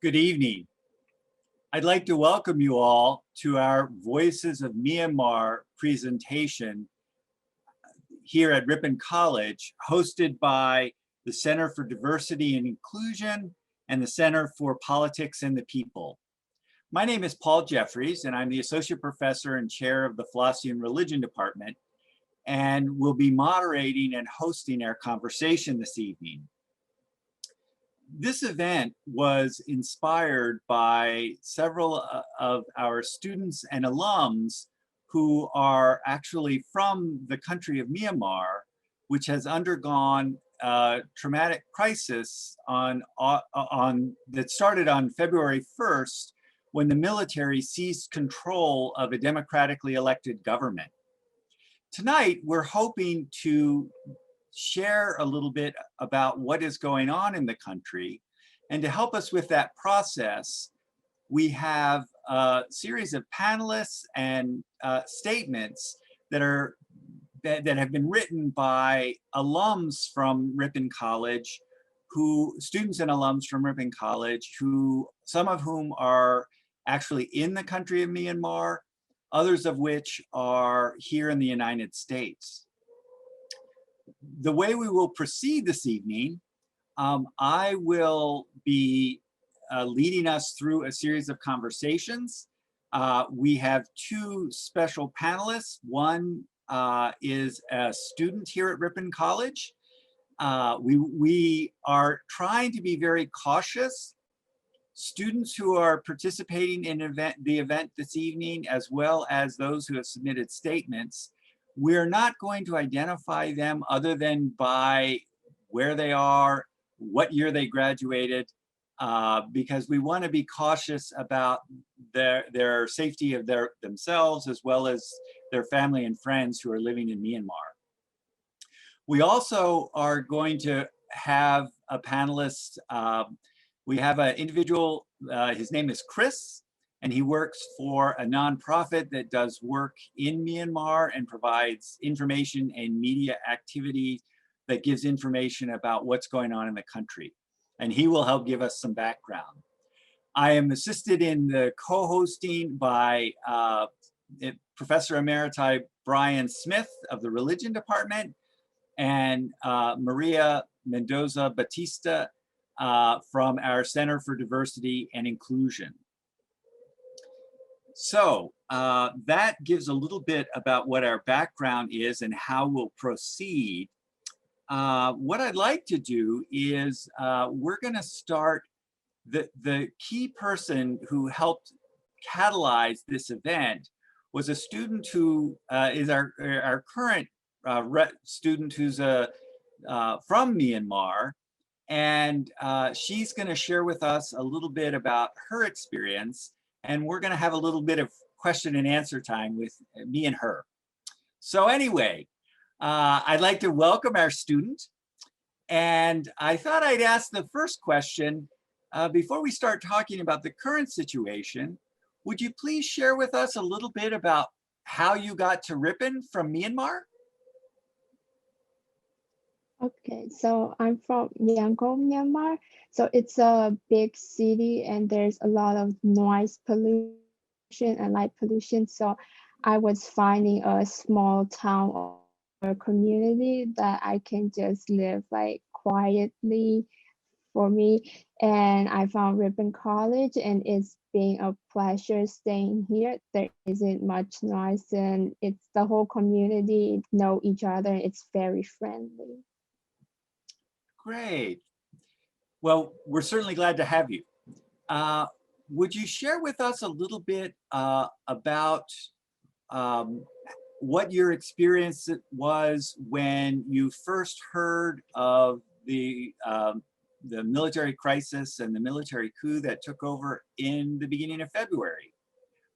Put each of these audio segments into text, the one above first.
Good evening. I'd like to welcome you all to our Voices of Myanmar presentation here at Ripon College, hosted by the Center for Diversity and Inclusion and the Center for Politics and the People. My name is Paul Jeffries, and I'm the Associate Professor and Chair of the Philosophy and Religion Department, and will be moderating and hosting our conversation this evening. This event was inspired by several of our students and alums who are actually from the country of Myanmar, which has undergone a traumatic crisis that started on February 1st when the military seized control of a democratically elected government. Tonight, we're hoping to share a little bit about what is going on in the country. And to help us with that process, we have a series of panelists and statements that have been written by alums from Ripon College, students and alums from Ripon College, some of whom are actually in the country of Myanmar, others of which are here in the United States. The way we will proceed this evening, I will be leading us through a series of conversations. We have two special panelists. One is a student here at Ripon College. We are trying to be very cautious. Students who are participating in the event this evening, as well as those who have submitted statements, we're not going to identify them other than by where they are, what year they graduated, because we want to be cautious about their safety of themselves as well as their family and friends who are living in Myanmar. We also are going to have a panelist. We have an individual, his name is Chris, and he works for a nonprofit that does work in Myanmar and provides information and media activity that gives information about what's going on in the country. And he will help give us some background. I am assisted in the co-hosting by Professor Emeriti Brian Smith of the Religion Department and Maria Mendoza Batista from our Center for Diversity and Inclusion. So that gives a little bit about what our background is and how we'll proceed. What I'd like to do is we're going to start, the key person who helped catalyze this event was a student who is our current student who's from Myanmar. And she's going to share with us a little bit about her experience. And we're going to have a little bit of question and answer time with me and her. So anyway, I'd like to welcome our student. And I thought I'd ask the first question, before we start talking about the current situation, would you please share with us a little bit about how you got to Ripon from Myanmar? Okay, so I'm from Yangon, Myanmar. So it's a big city and there's a lot of noise pollution and light pollution. So I was finding a small town or community that I can just live like quietly for me. And I found Ripon College and it's been a pleasure staying here. There isn't much noise and it's the whole community know each other. It's very friendly. Great. Well, we're certainly glad to have you. Would you share with us a little bit about what your experience was when you first heard of the military crisis and the military coup that took over in the beginning of February?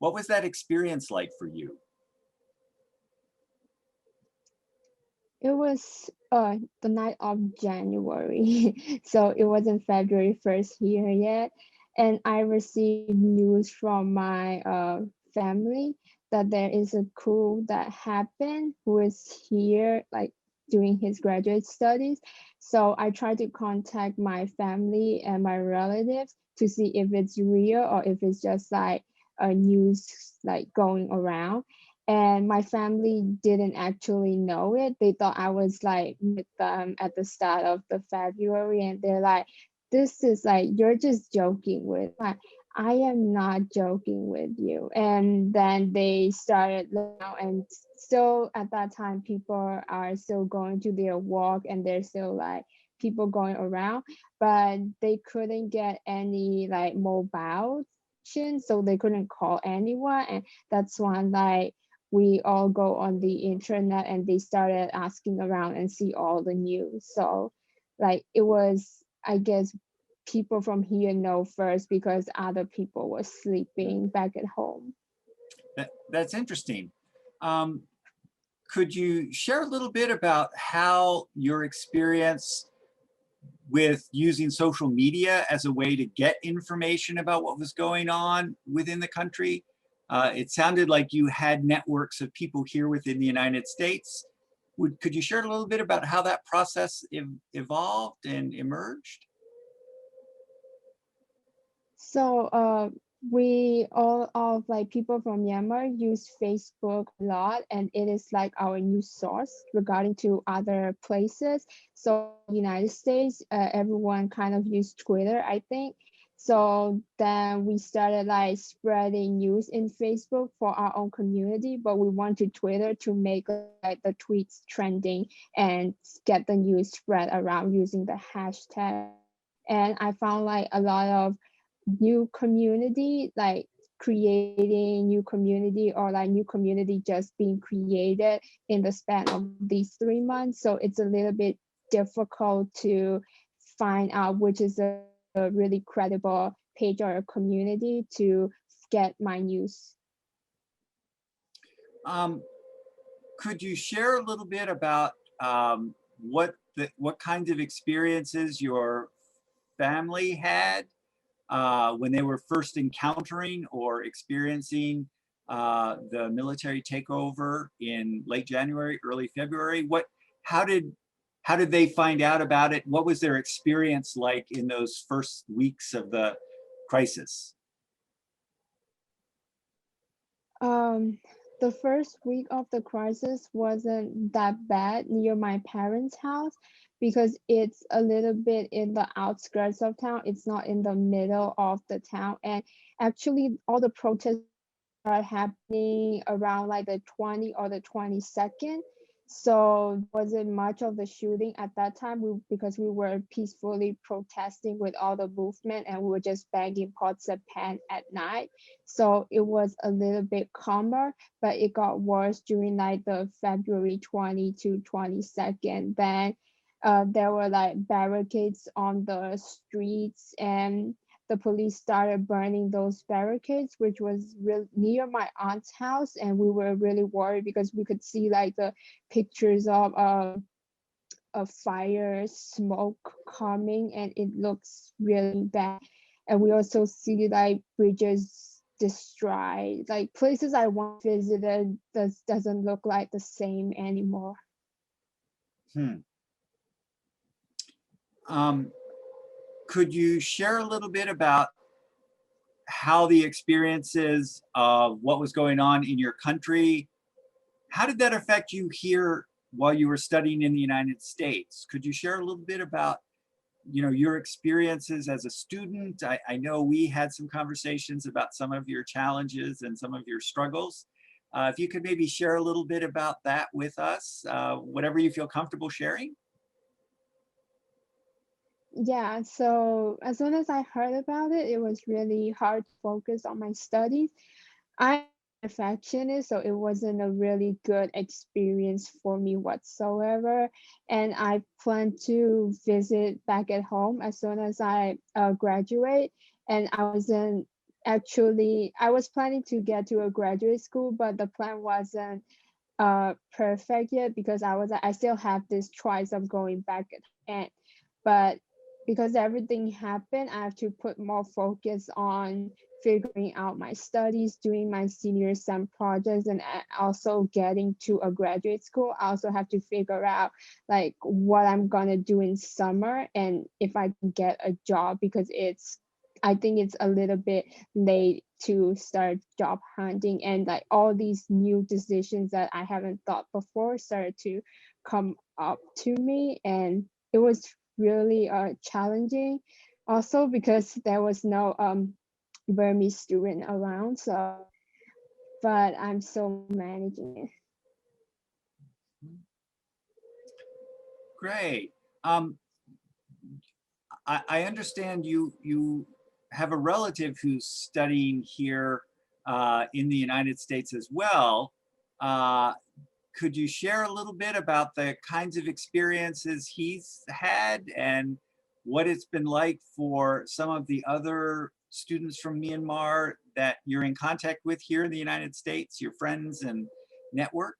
What was that experience like for you? It was the night of January, so it wasn't February 1st here yet. And I received news from my family that there is a coup that happened who is here like doing his graduate studies. So I tried to contact my family and my relatives to see if it's real or if it's just like a news like going around. And my family didn't actually know it. They thought I was like with them at the start of the February, and they're like, this is like, you're just joking with. Like, I am not joking with you. And then they started now, and still at that time, people are still going to their walk and there's still like people going around, but they couldn't get any like mobile option, so they couldn't call anyone. And that's when like we all go on the internet and they started asking around and see all the news. So like it was, I guess, people from here know first because other people were sleeping back at home. That's interesting. Could you share a little bit about how your experience with using social media as a way to get information about what was going on within the country? It sounded like you had networks of people here within the United States. Could you share a little bit about how that process evolved and emerged? So we all of like people from Myanmar use Facebook a lot, and it is like our news source regarding to other places. So United States, everyone kind of use Twitter, I think. So then we started like spreading news in Facebook for our own community, but we wanted Twitter to make like the tweets trending and get the news spread around using the hashtag. And I found like a lot of new community, like creating new community or like new community just being created in the span of these 3 months. So it's a little bit difficult to find out which is a really credible page or a community to get my news. Could you share a little bit about what kinds of experiences your family had when they were first encountering or experiencing the military takeover in late January, early February? How did how did they find out about it? What was their experience like in those first weeks of the crisis? Um, the first week of the crisis wasn't that bad near my parents' house because it's a little bit in the outskirts of town. It's not in the middle of the town. And actually, all the protests are happening around like the 20 or the 22nd. So wasn't much of the shooting at that time because we were peacefully protesting with all the movement and we were just banging pots and pan at night. So it was a little bit calmer, but it got worse during like the February 20 to 22nd. Then there were like barricades on the streets, and the police started burning those barricades, which was real near my aunt's house, and we were really worried because we could see like the pictures of a fire smoke coming, and it looks really bad. And we also see like bridges destroyed, like places I once visited doesn't look like the same anymore. Hmm. Um, could you share a little bit about how the experiences of what was going on in your country, how did that affect you here while you were studying in the United States? Could you share a little bit about, your experiences as a student? I know we had some conversations about some of your challenges and some of your struggles. If you could maybe share a little bit about that with us, whatever you feel comfortable sharing. Yeah, so as soon as I heard about it, it was really hard to focus on my studies. I'm a perfectionist, so it wasn't a really good experience for me whatsoever. And I plan to visit back at home as soon as I graduate. And I was planning to get to a graduate school, but the plan wasn't perfect yet because I still have this choice of going back at and but because everything happened, I have to put more focus on figuring out my studies, doing my senior sem projects, and also getting to a graduate school. I also have to figure out like what I'm gonna do in summer and if I can get a job, because I think it's a little bit late to start job hunting, and like all these new decisions that I haven't thought before started to come up to me, and it was really challenging also because there was no Burmese student around, so but I'm still managing it. Great. I understand you have a relative who's studying here in the United States as well. Could you share a little bit about the kinds of experiences he's had and what it's been like for some of the other students from Myanmar that you're in contact with here in the United States, your friends and network?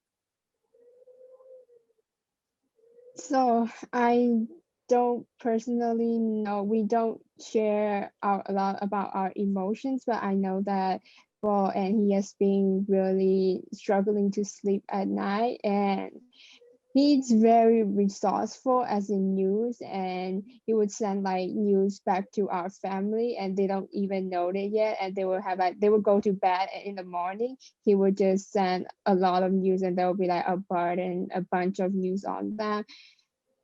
So I don't personally know, we don't share a lot about our emotions, but I know that well, and he has been really struggling to sleep at night, and he's very resourceful as in news, and he would send like news back to our family and they don't even know it yet, and they will have like they will go to bed, and in the morning he would just send a lot of news and there will be like a bunch of news on them.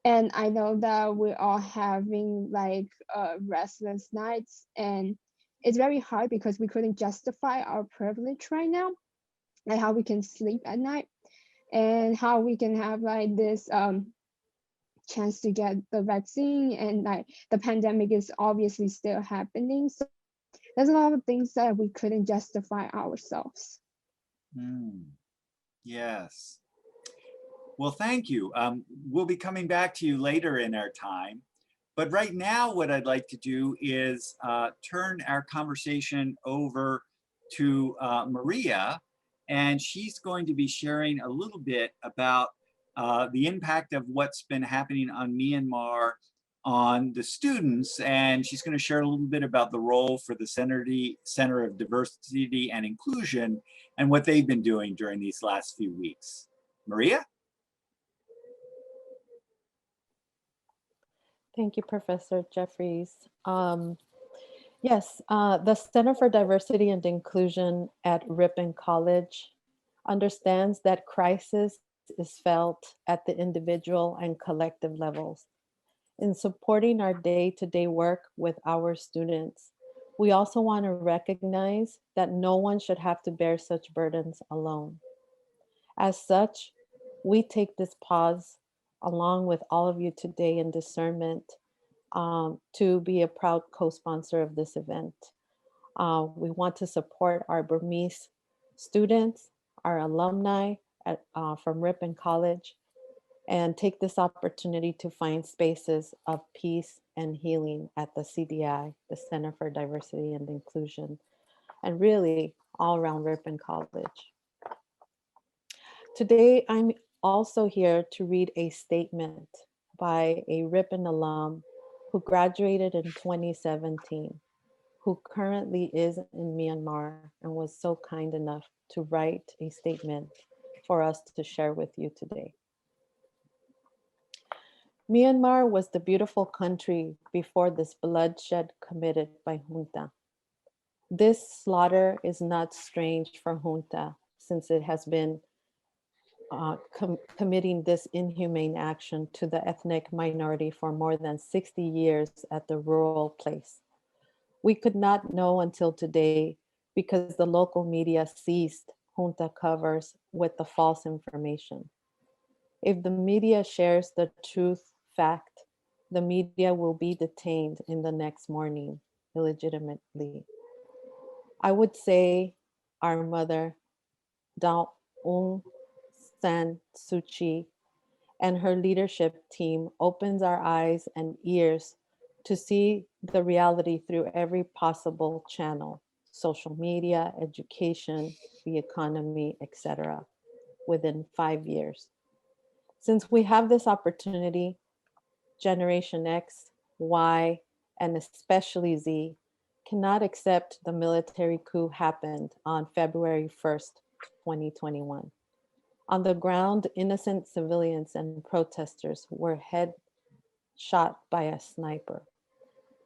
And I know that we're all having like restless nights, and it's very hard because we couldn't justify our privilege right now, like how we can sleep at night and how we can have like this chance to get the vaccine, and like the pandemic is obviously still happening, so there's a lot of things that we couldn't justify ourselves. Yes. Well, thank you. We'll be coming back to you later in our time. But right now, what I'd like to do is turn our conversation over to Maria, and she's going to be sharing a little bit about the impact of what's been happening on Myanmar on the students, and she's going to share a little bit about the role for the Center of Diversity and Inclusion and what they've been doing during these last few weeks. Maria? Thank you, Professor Jeffries. Yes, the Center for Diversity and Inclusion at Ripon College understands that crisis is felt at the individual and collective levels. In supporting our day-to-day work with our students, we also want to recognize that no one should have to bear such burdens alone. As such, we take this pause along with all of you today in discernment to be a proud co-sponsor of this event. We want to support our Burmese students, our alumni from Ripon College, and take this opportunity to find spaces of peace and healing at the CDI, the Center for Diversity and Inclusion, and really all around Ripon College. Today, I'm also here to read a statement by a Ripon alum who graduated in 2017, who currently is in Myanmar and was so kind enough to write a statement for us to share with you today. Myanmar was the beautiful country before this bloodshed committed by junta. This slaughter is not strange for junta, since it has been committing this inhumane action to the ethnic minority for more than 60 years at the rural place. We could not know until today because the local media ceased junta covers with the false information. If the media shares the truth fact, the media will be detained in the next morning illegitimately. I would say our mother, Daw Aung San Suu Kyi, and her leadership team opens our eyes and ears to see the reality through every possible channel: social media, education, the economy, etc., within 5 years. Since we have this opportunity, Generation X, Y, and especially Z, cannot accept the military coup happened on February 1st, 2021. On the ground, innocent civilians and protesters were headshot by a sniper.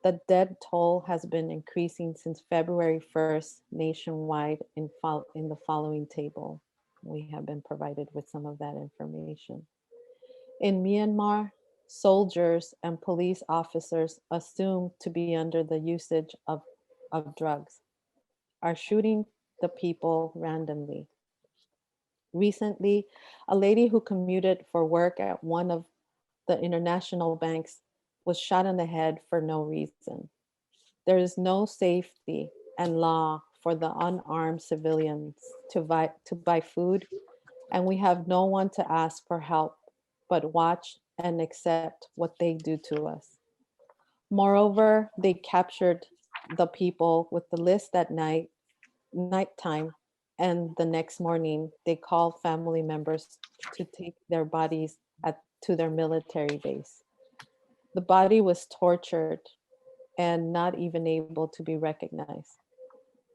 The dead toll has been increasing since February 1st nationwide in the following table. We have been provided with some of that information. In Myanmar, soldiers and police officers assumed to be under the usage of drugs are shooting the people randomly. Recently, a lady who commuted for work at one of the international banks was shot in the head for no reason. There is no safety and law for the unarmed civilians to buy food, and we have no one to ask for help but watch and accept what they do to us. Moreover, they captured the people with the list at nighttime, and the next morning they called family members to take their bodies to their military base. The body was tortured and not even able to be recognized.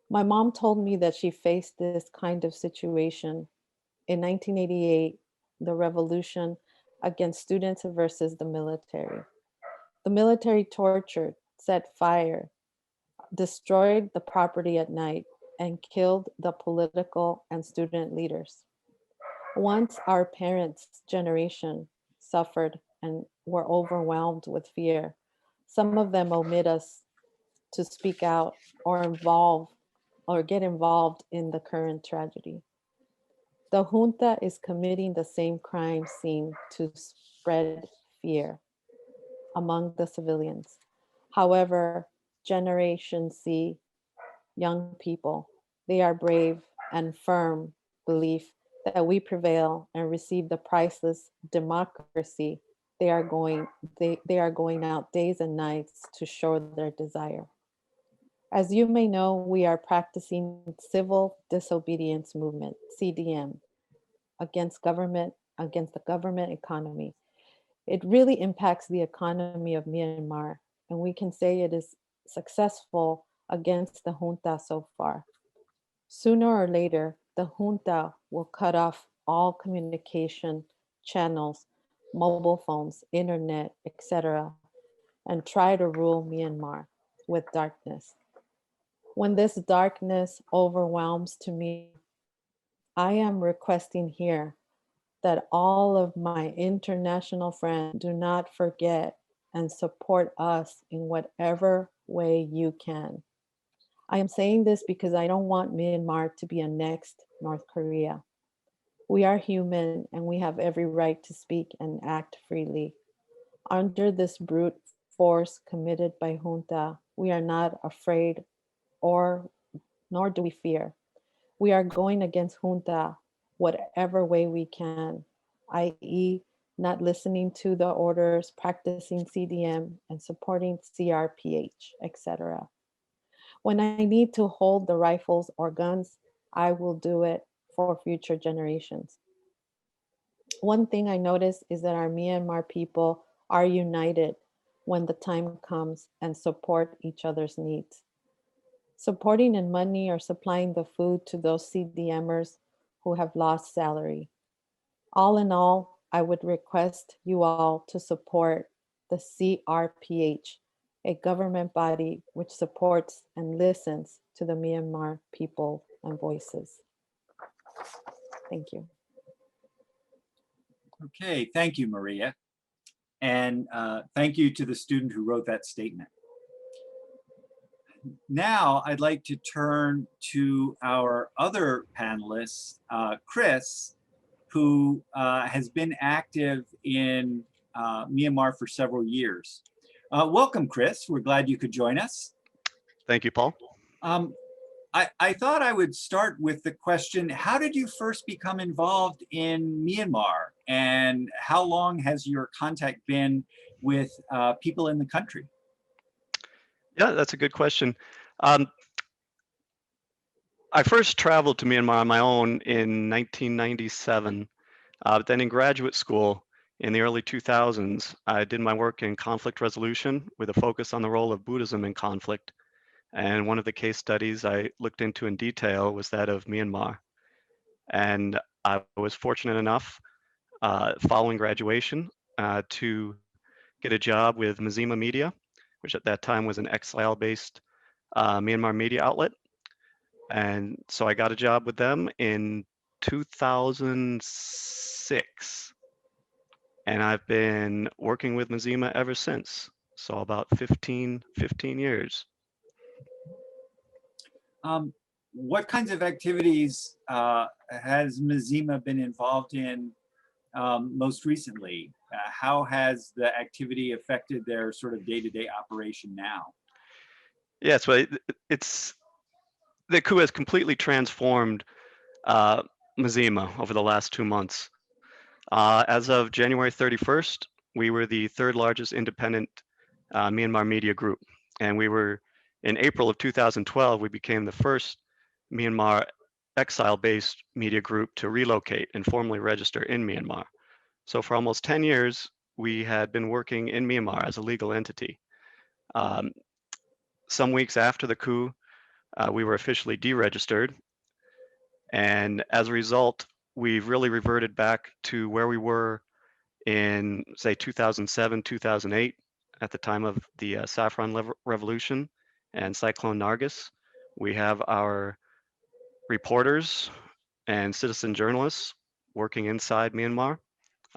My mom told me that she faced this kind of situation in 1988, the revolution against students versus the military. The military tortured, set fire, destroyed the property at night, and killed the political and student leaders. Once our parents' generation suffered and were overwhelmed with fear, some of them omit us to speak out or get involved in the current tragedy. The junta is committing the same crime scene to spread fear among the civilians. However, Generation Z, young people, they are brave and firm belief that we prevail and receive the priceless democracy. They are going out days and nights to show their desire. As you may know, we are practicing civil disobedience movement, CDM, against the government economy. It really impacts the economy of Myanmar, and we can say it is successful against the junta so far. Sooner or later, the junta will cut off all communication channels, mobile phones, internet, etc., and try to rule Myanmar with darkness. When this darkness overwhelms to me, I am requesting here that all of my international friends do not forget and support us in whatever way you can. I am saying this because I don't want Myanmar to be a next North Korea. We are human and we have every right to speak and act freely. Under this brute force committed by junta, we are not afraid nor do we fear. We are going against junta whatever way we can, i.e., not listening to the orders, practicing CDM, and supporting CRPH, etc. When I need to hold the rifles or guns, I will do it for future generations. One thing I notice is that our Myanmar people are united when the time comes and support each other's needs. Supporting in money or supplying the food to those CDMers who have lost salary. All in all, I would request you all to support the CRPH, a government body which supports and listens to the Myanmar people and voices. Thank you. Okay, thank you, Maria. And thank you to the student who wrote that statement. Now I'd like to turn to our other panelists, Chris, who has been active in Myanmar for several years. Welcome, Chris. We're glad you could join us. Thank you, Paul. I thought I would start with the question, how did you first become involved in Myanmar? And how long has your contact been with people in the country? Yeah, that's a good question. I first traveled to Myanmar on my own in 1997. Then in graduate school, in the early 2000s, I did my work in conflict resolution with a focus on the role of Buddhism in conflict. And one of the case studies I looked into in detail was that of Myanmar. And I was fortunate enough, following graduation, to get a job with Mazima Media, which at that time was an exile-based Myanmar media outlet. And so I got a job with them in 2006. And I've been working with Mazima ever since. So about 15 years. What kinds of activities has Mazima been involved in most recently? How has the activity affected their sort of day-to-day operation now? Yeah, so it's the coup has completely transformed Mazima over the last 2 months. As of January 31st, we were the third largest independent Myanmar media group. And we were, in April of 2012, we became the first Myanmar exile-based media group to relocate and formally register in Myanmar. So for almost 10 years, we had been working in Myanmar as a legal entity. Some weeks after the coup, we were officially deregistered. And as a result, we've really reverted back to where we were in, say, 2007, 2008, at the time of the Saffron Revolution and Cyclone Nargis. We have our reporters and citizen journalists working inside Myanmar,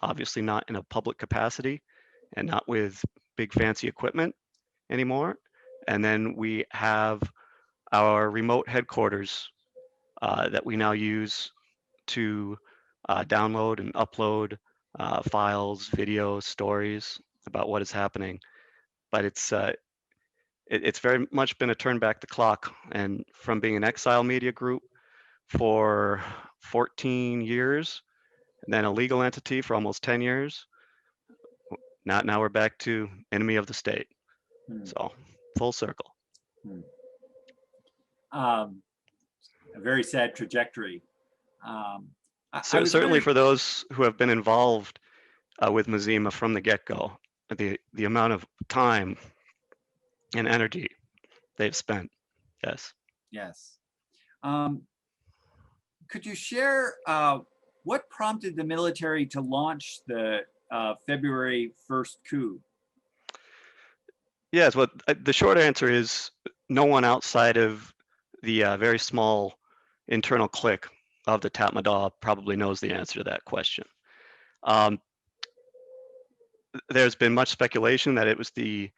obviously not in a public capacity and not with big fancy equipment anymore. And then we have our remote headquarters that we now use to download and upload files, videos, stories about what is happening. But it's very much been a turn back the clock. And from being an exile media group for 14 years, and then a legal entity for almost 10 years, now we're back to enemy of the state. So full circle. A very sad trajectory. So certainly for those who have been involved with Mazima from the get-go, the amount of time and energy they've spent. Yes. Yes. Could you share what prompted the military to launch the February 1st coup? Yes, well, the short answer is no one outside of the very small internal clique of the Tatmadaw probably knows the answer to that question. There's been much speculation that it was the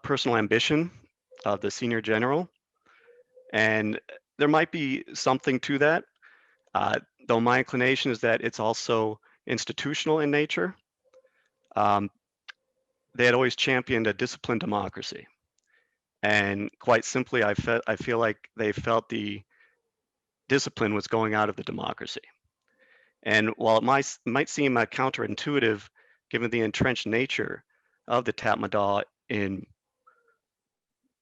personal ambition of the senior general, and there might be something to that, though my inclination is that it's also institutional in nature. They had always championed a disciplined democracy, and quite simply, I feel like they felt the discipline was going out of the democracy. And while it might seem counterintuitive, given the entrenched nature of the Tatmadaw in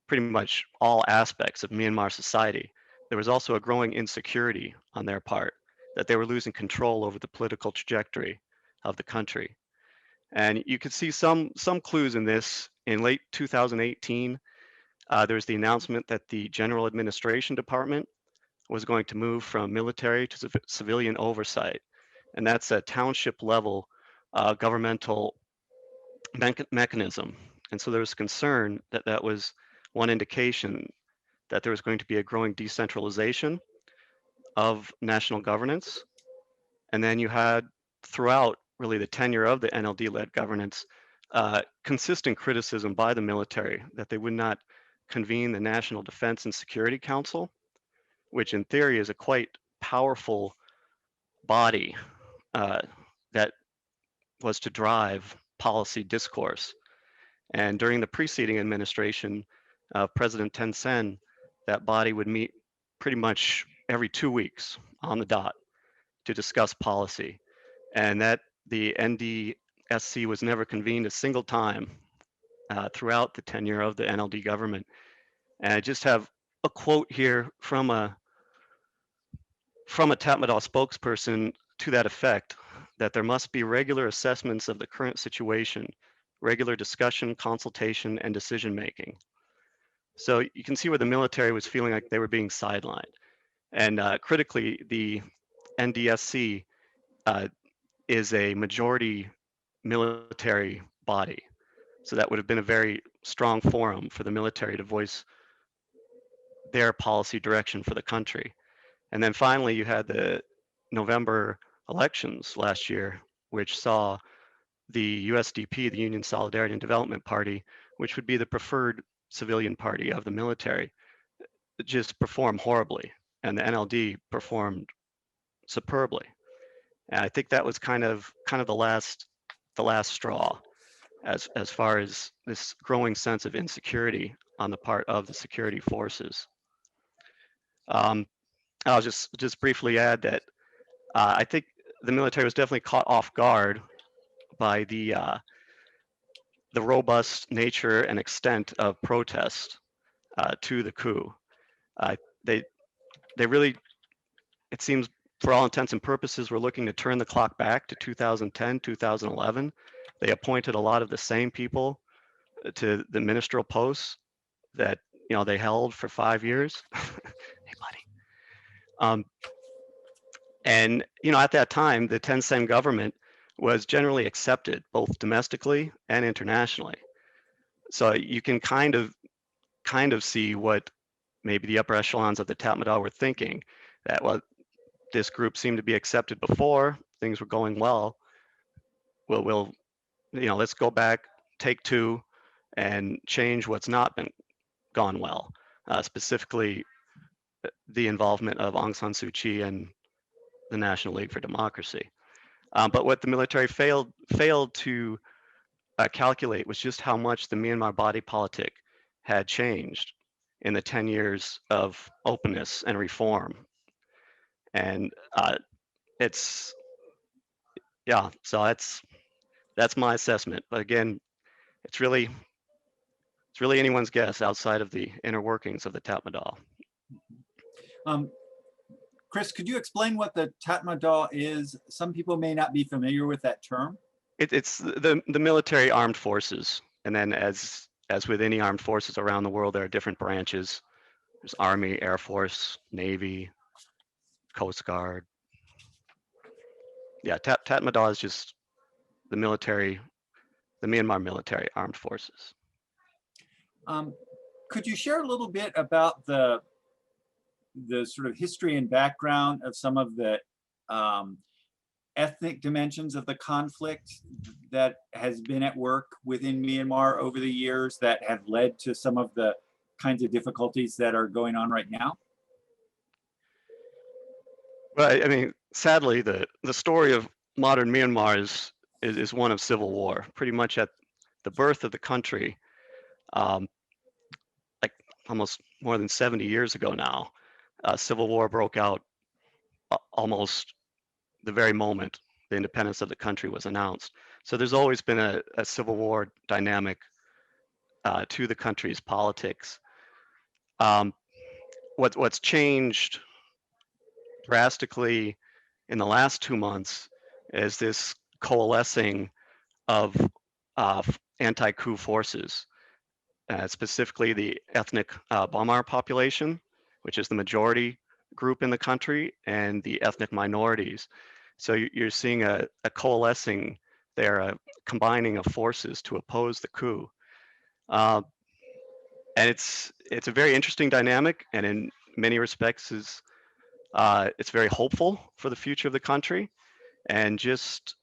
pretty much all aspects of Myanmar society, there was also a growing insecurity on their part that they were losing control over the political trajectory of the country. And you could see some clues in this. In late 2018, there was the announcement that the General Administration Department was going to move from military to civilian oversight. And that's a township level governmental mechanism. And so there was concern that that was one indication that there was going to be a growing decentralization of national governance. And then you had throughout really the tenure of the NLD-led governance, consistent criticism by the military that they would not convene the National Defense and Security Council, which in theory is a quite powerful body that was to drive policy discourse. And during the preceding administration of President Thein Sein, that body would meet pretty much every 2 weeks on the dot to discuss policy. And that the NDSC was never convened a single time throughout the tenure of the NLD government. And I just have a quote here from a Tatmadaw spokesperson to that effect. that there must be regular assessments of the current situation, regular discussion, consultation, and decision making. So you can see where the military was feeling like they were being sidelined. And critically, the NDSC is a majority military body. So that would have been a very strong forum for the military to voice their policy direction for the country. And then finally, you had the November elections last year, which saw the USDP, the Union Solidarity and Development Party, which would be the preferred civilian party of the military, just perform horribly. And the NLD performed superbly. And I think that was kind of the last straw as far as this growing sense of insecurity on the part of the security forces. I'll just briefly add that I think the military was definitely caught off guard by the robust nature and extent of protest to the coup. They really, it seems, for all intents and purposes, were looking to turn the clock back to 2010, 2011. They appointed a lot of the same people to the ministerial posts that they held for 5 years. Hey, buddy. And at that time, the 10 Sen government was generally accepted both domestically and internationally. So you can kind of see what maybe the upper echelons of the Tatmadaw were thinking, that well, this group seemed to be accepted before, things were going well. We'll let's go back, take two, and change what's not been gone well. Specifically, the involvement of Aung San Suu Kyi and the National League for Democracy. But what the military failed to calculate was just how much the Myanmar body politic had changed in the 10 years of openness and reform. And it's, yeah, so that's my assessment. But again, it's really anyone's guess outside of the inner workings of the Tatmadaw. Chris, could you explain what the Tatmadaw is? Some people may not be familiar with that term. It's the military armed forces, and then as with any armed forces around the world, there are different branches. There's Army, Air Force, Navy, Coast Guard. Yeah, Tatmadaw is just the military, the Myanmar military armed forces. Could you share a little bit about the sort of history and background of some of the ethnic dimensions of the conflict that has been at work within Myanmar over the years that have led to some of the kinds of difficulties that are going on right now? Well, I mean, sadly, the story of modern Myanmar is one of civil war. Pretty much at the birth of the country, like almost more than 70 years ago now, civil war broke out almost the very moment the independence of the country was announced. So there's always been a civil war dynamic to the country's politics. What's changed drastically in the last 2 months is this coalescing of anti-coup forces, specifically the ethnic Bamar population, which is the majority group in the country, and the ethnic minorities. So you're seeing a coalescing there, a combining of forces to oppose the coup. And it's a very interesting dynamic, and in many respects it's very hopeful for the future of the country. And just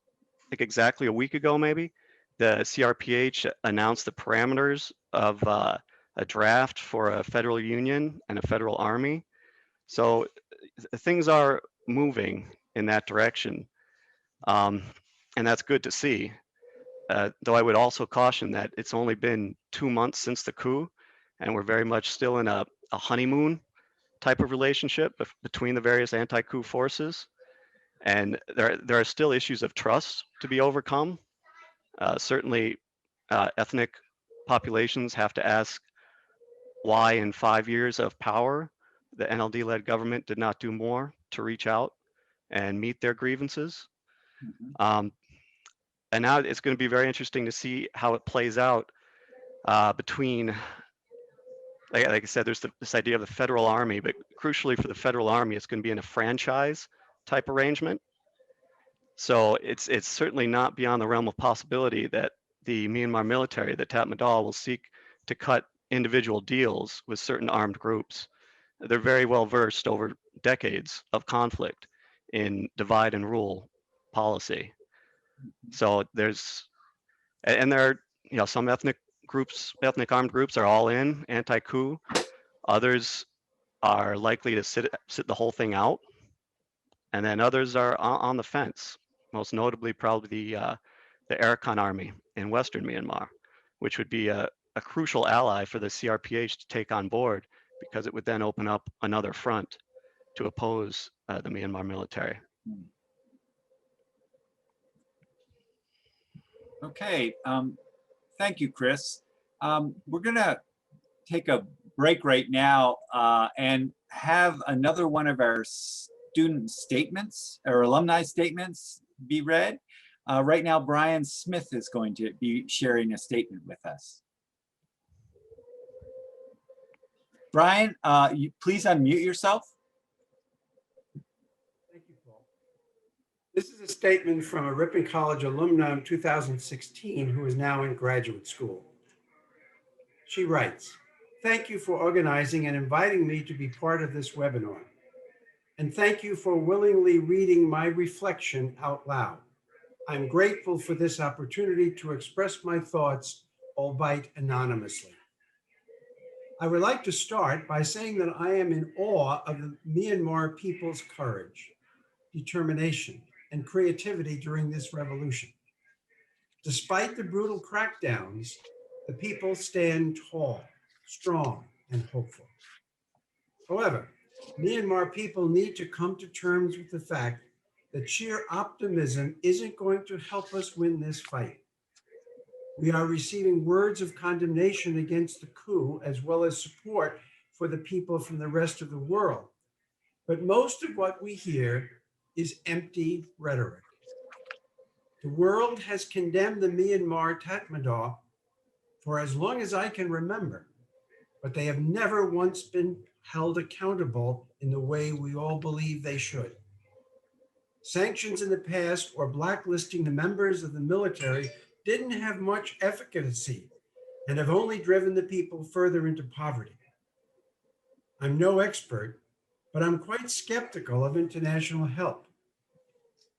like exactly a week ago, maybe, the CRPH announced the parameters of a draft for a federal union and a federal army. So things are moving in that direction, and that's good to see. Though I would also caution that it's only been 2 months since the coup, and we're very much still in a honeymoon type of relationship between the various anti-coup forces. And there are still issues of trust to be overcome. Certainly, ethnic populations have to ask why in 5 years of power, the NLD-led government did not do more to reach out and meet their grievances. Mhm. And now it's going to be very interesting to see how it plays out between, like I said, there's this idea of the federal army, but crucially for the federal army, it's going to be in a franchise type arrangement. So it's certainly not beyond the realm of possibility that the Myanmar military, the Tatmadaw, will seek to cut individual deals with certain armed groups. They're very well versed over decades of conflict in divide and rule policy. So and there are, some ethnic armed groups are all in anti-coup. Others are likely to sit the whole thing out, and then others are on the fence. Most notably, probably the Arakan army in Western Myanmar, which would be a crucial ally for the CRPH to take on board, because it would then open up another front to oppose the Myanmar military. Okay, thank you, Chris. We're gonna take a break right now and have another one of our student statements or alumni statements be read. Right now, Brian Smith is going to be sharing a statement with us. Brian, please unmute yourself. Thank you, Paul. This is a statement from a Ripon College alumna in 2016 who is now in graduate school. She writes, "Thank you for organizing and inviting me to be part of this webinar. And thank you for willingly reading my reflection out loud. I'm grateful for this opportunity to express my thoughts, albeit anonymously. I would like to start by saying that I am in awe of the Myanmar people's courage, determination, and creativity during this revolution. Despite the brutal crackdowns, the people stand tall, strong, and hopeful. However, Myanmar people need to come to terms with the fact that sheer optimism isn't going to help us win this fight. We are receiving words of condemnation against the coup, as well as support for the people from the rest of the world. But most of what we hear is empty rhetoric. The world has condemned the Myanmar Tatmadaw for as long as I can remember, but they have never once been held accountable in the way we all believe they should. Sanctions in the past or blacklisting the members of the military didn't have much efficacy and have only driven the people further into poverty. I'm no expert, but I'm quite skeptical of international help.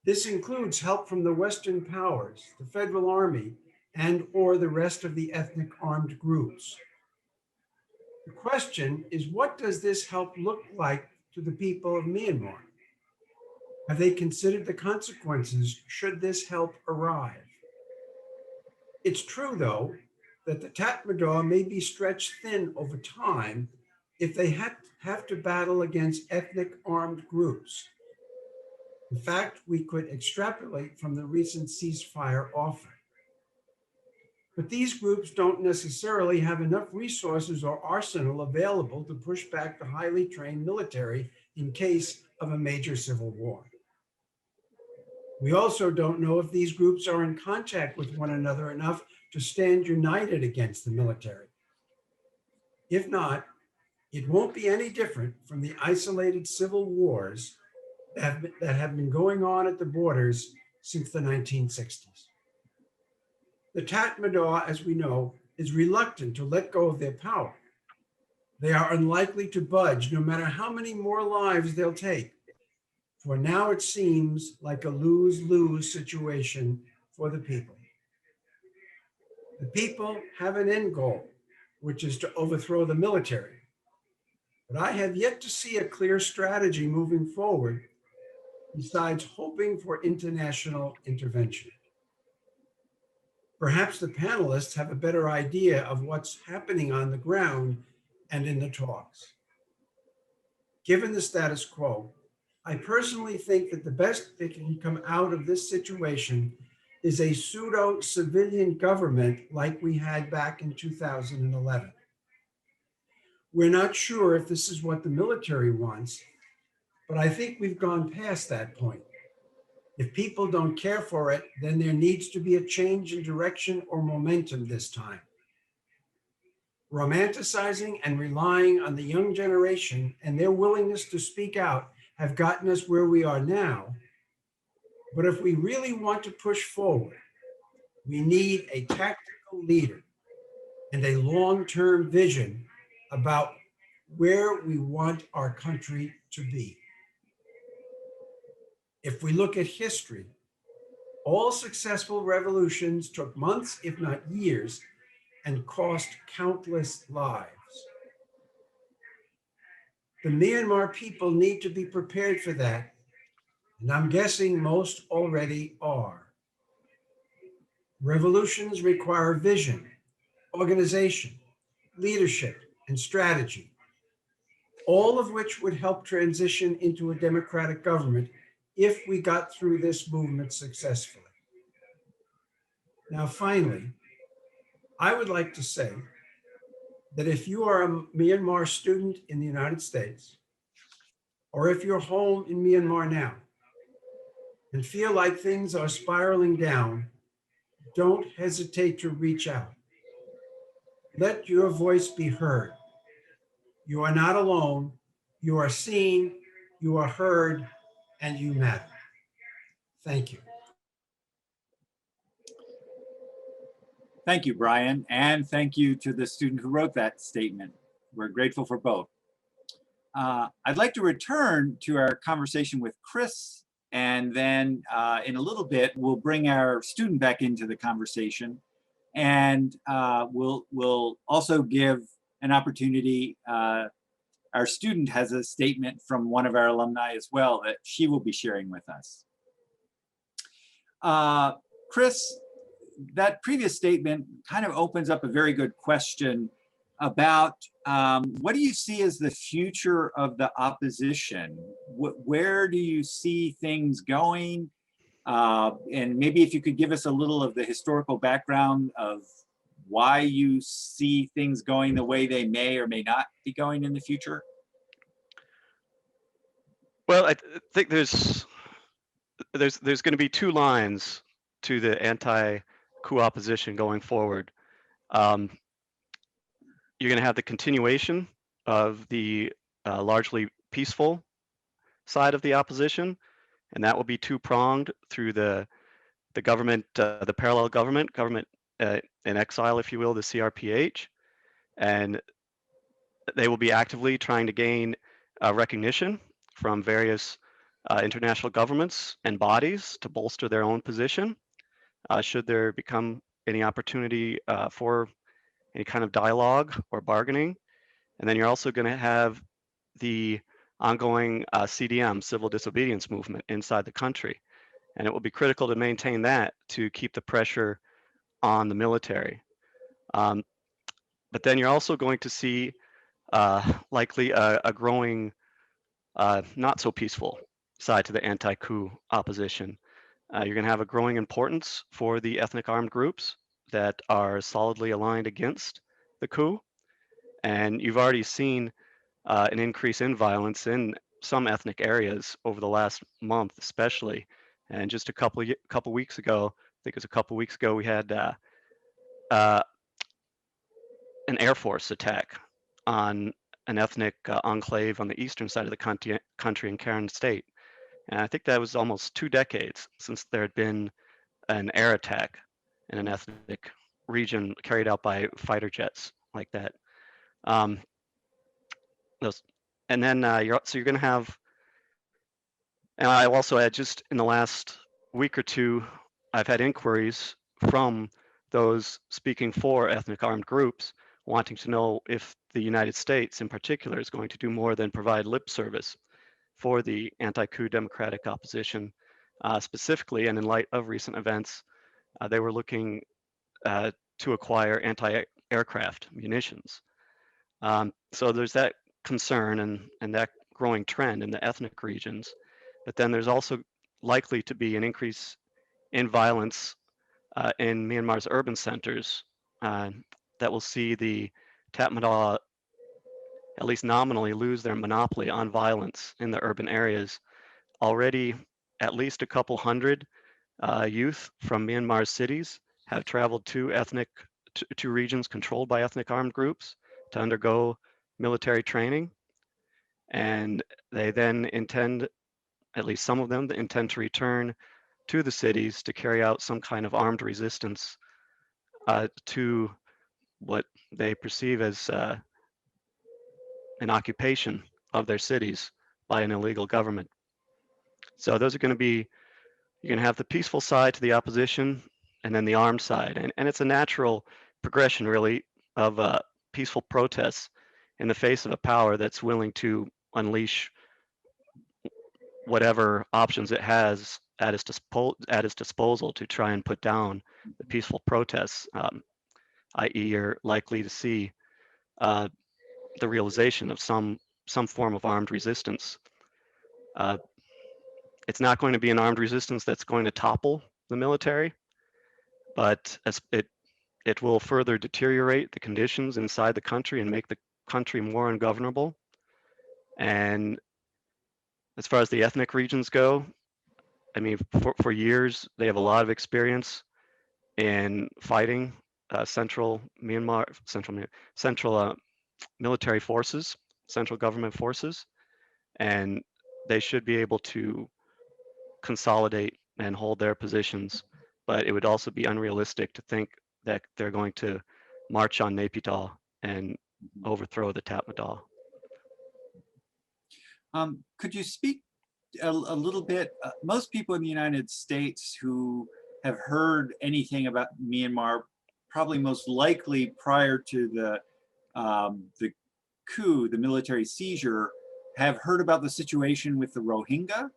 This includes help from the Western powers, the federal army, and or the rest of the ethnic armed groups. The question is, what does this help look like to the people of Myanmar? Have they considered the consequences should this help arrive? It's true, though, that the Tatmadaw may be stretched thin over time if they have to battle against ethnic armed groups. In fact, we could extrapolate from the recent ceasefire offer. But these groups don't necessarily have enough resources or arsenal available to push back the highly trained military in case of a major civil war. We also don't know if these groups are in contact with one another enough to stand united against the military. If not, it won't be any different from the isolated civil wars that have been going on at the borders since the 1960s. The Tatmadaw, as we know, is reluctant to let go of their power. They are unlikely to budge no matter how many more lives they'll take. For now, it seems like a lose-lose situation for the people. The people have an end goal, which is to overthrow the military. But I have yet to see a clear strategy moving forward besides hoping for international intervention. Perhaps the panelists have a better idea of what's happening on the ground and in the talks. Given the status quo, I personally think that the best that can come out of this situation is a pseudo-civilian government like we had back in 2011. We're not sure if this is what the military wants, but I think we've gone past that point. If people don't care for it, then there needs to be a change in direction or momentum this time. Romanticizing and relying on the young generation and their willingness to speak out have gotten us where we are now. But if we really want to push forward, we need a tactical leader and a long-term vision about where we want our country to be. If we look at history, all successful revolutions took months, if not years, and cost countless lives. The Myanmar people need to be prepared for that, and I'm guessing most already are. Revolutions require vision, organization, leadership, and strategy, all of which would help transition into a democratic government if we got through this movement successfully. Now, finally, I would like to say that if you are a Myanmar student in the United States, or if you're home in Myanmar now and feel like things are spiraling down, don't hesitate to reach out. Let your voice be heard. You are not alone. You are seen, you are heard, and you matter. Thank you. Thank you, Brian, and thank you to the student who wrote that statement. We're grateful for both. I'd like to return to our conversation with Chris, and then in a little bit, we'll bring our student back into the conversation, and we'll also give an opportunity. Our student has a statement from one of our alumni as well that she will be sharing with us. Chris, that previous statement kind of opens up a very good question about what do you see as the future of the opposition? Where do you see things going? And maybe if you could give us a little of the historical background of why you see things going the way they may or may not be going in the future? Well, I think there's going to be two lines to the anti-coup opposition going forward. You're going to have the continuation of the largely peaceful side of the opposition, and that will be two-pronged through the government, the parallel government in exile, if you will, the CRPH, and they will be actively trying to gain recognition from various international governments and bodies to bolster their own position. Should there become any opportunity for any kind of dialogue or bargaining. And then you're also going to have the ongoing CDM, civil disobedience movement inside the country. And it will be critical to maintain that to keep the pressure on the military. But then you're also going to see likely a growing, not so peaceful side to the anti-coup opposition. You're going to have a growing importance for the ethnic armed groups that are solidly aligned against the coup. And you've already seen an increase in violence in some ethnic areas over the last month, especially. And just a couple weeks ago, I think it was a couple weeks ago, we had an Air Force attack on an ethnic enclave on the eastern side of the country in Karen State. And I think that was almost 2 decades since there had been an air attack in an ethnic region carried out by fighter jets like that. And then you're going to have, and I also had just in the last week or two, I've had inquiries from those speaking for ethnic armed groups wanting to know if the United States in particular is going to do more than provide lip service for the anti-coup democratic opposition. Specifically, and in light of recent events, they were looking to acquire anti-aircraft munitions. So there's that concern and that growing trend in the ethnic regions. But then there's also likely to be an increase in violence in Myanmar's urban centers that will see the Tatmadaw at least nominally lose their monopoly on violence in the urban areas. Already at least a couple hundred youth from Myanmar cities have traveled to regions controlled by ethnic armed groups to undergo military training. And they then intend, at least some of them, intend to return to the cities to carry out some kind of armed resistance to what they perceive as an occupation of their cities by an illegal government. So those are going to be, you're going to have the peaceful side to the opposition and then the armed side. And it's a natural progression, really, of peaceful protests in the face of a power that's willing to unleash whatever options it has at its disposal to try and put down the peaceful protests, i.e. you're likely to see the realization of some form of armed resistance. It's not going to be an armed resistance that's going to topple the military, but as it will further deteriorate the conditions inside the country and make the country more ungovernable. And as far as the ethnic regions go, I mean, for years, they have a lot of experience in fighting central military forces, central government forces, and they should be able to consolidate and hold their positions. But it would also be unrealistic to think that they're going to march on Naypyidaw and overthrow the Tatmadaw. Could you speak a little bit? Most people in the United States who have heard anything about Myanmar, probably most likely prior to the coup, the military seizure, have heard about the situation with the Rohingya.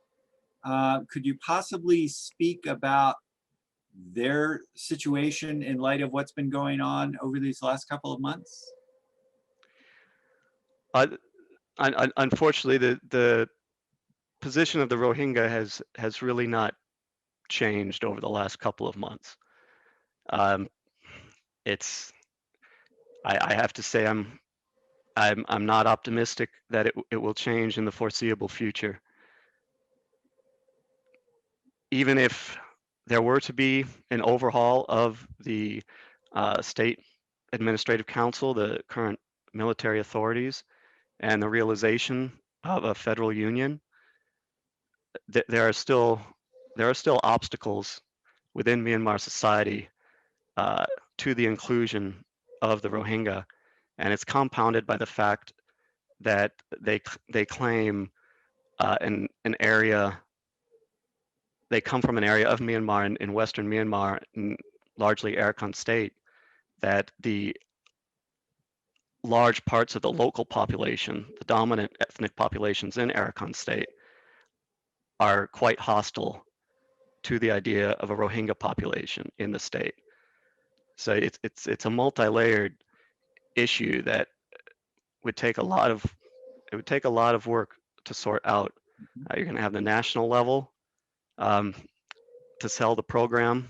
Could you possibly speak about their situation in light of what's been going on over these last couple of months? Unfortunately, the position of the Rohingya has really not changed over the last couple of months. I have to say I'm not optimistic that it will change in the foreseeable future. Even if there were to be an overhaul of the state administrative council, the current military authorities, and the realization of a federal union, there are still obstacles within Myanmar society to the inclusion of the Rohingya, and it's compounded by the fact that they claim an area. They come from an area of Myanmar in Western Myanmar, largely Arakan State, that the large parts of the local population, the dominant ethnic populations in Arakan State, are quite hostile to the idea of a Rohingya population in the state. So it's a multi-layered issue that would take a lot of work to sort out. You're going to have the national level to sell the program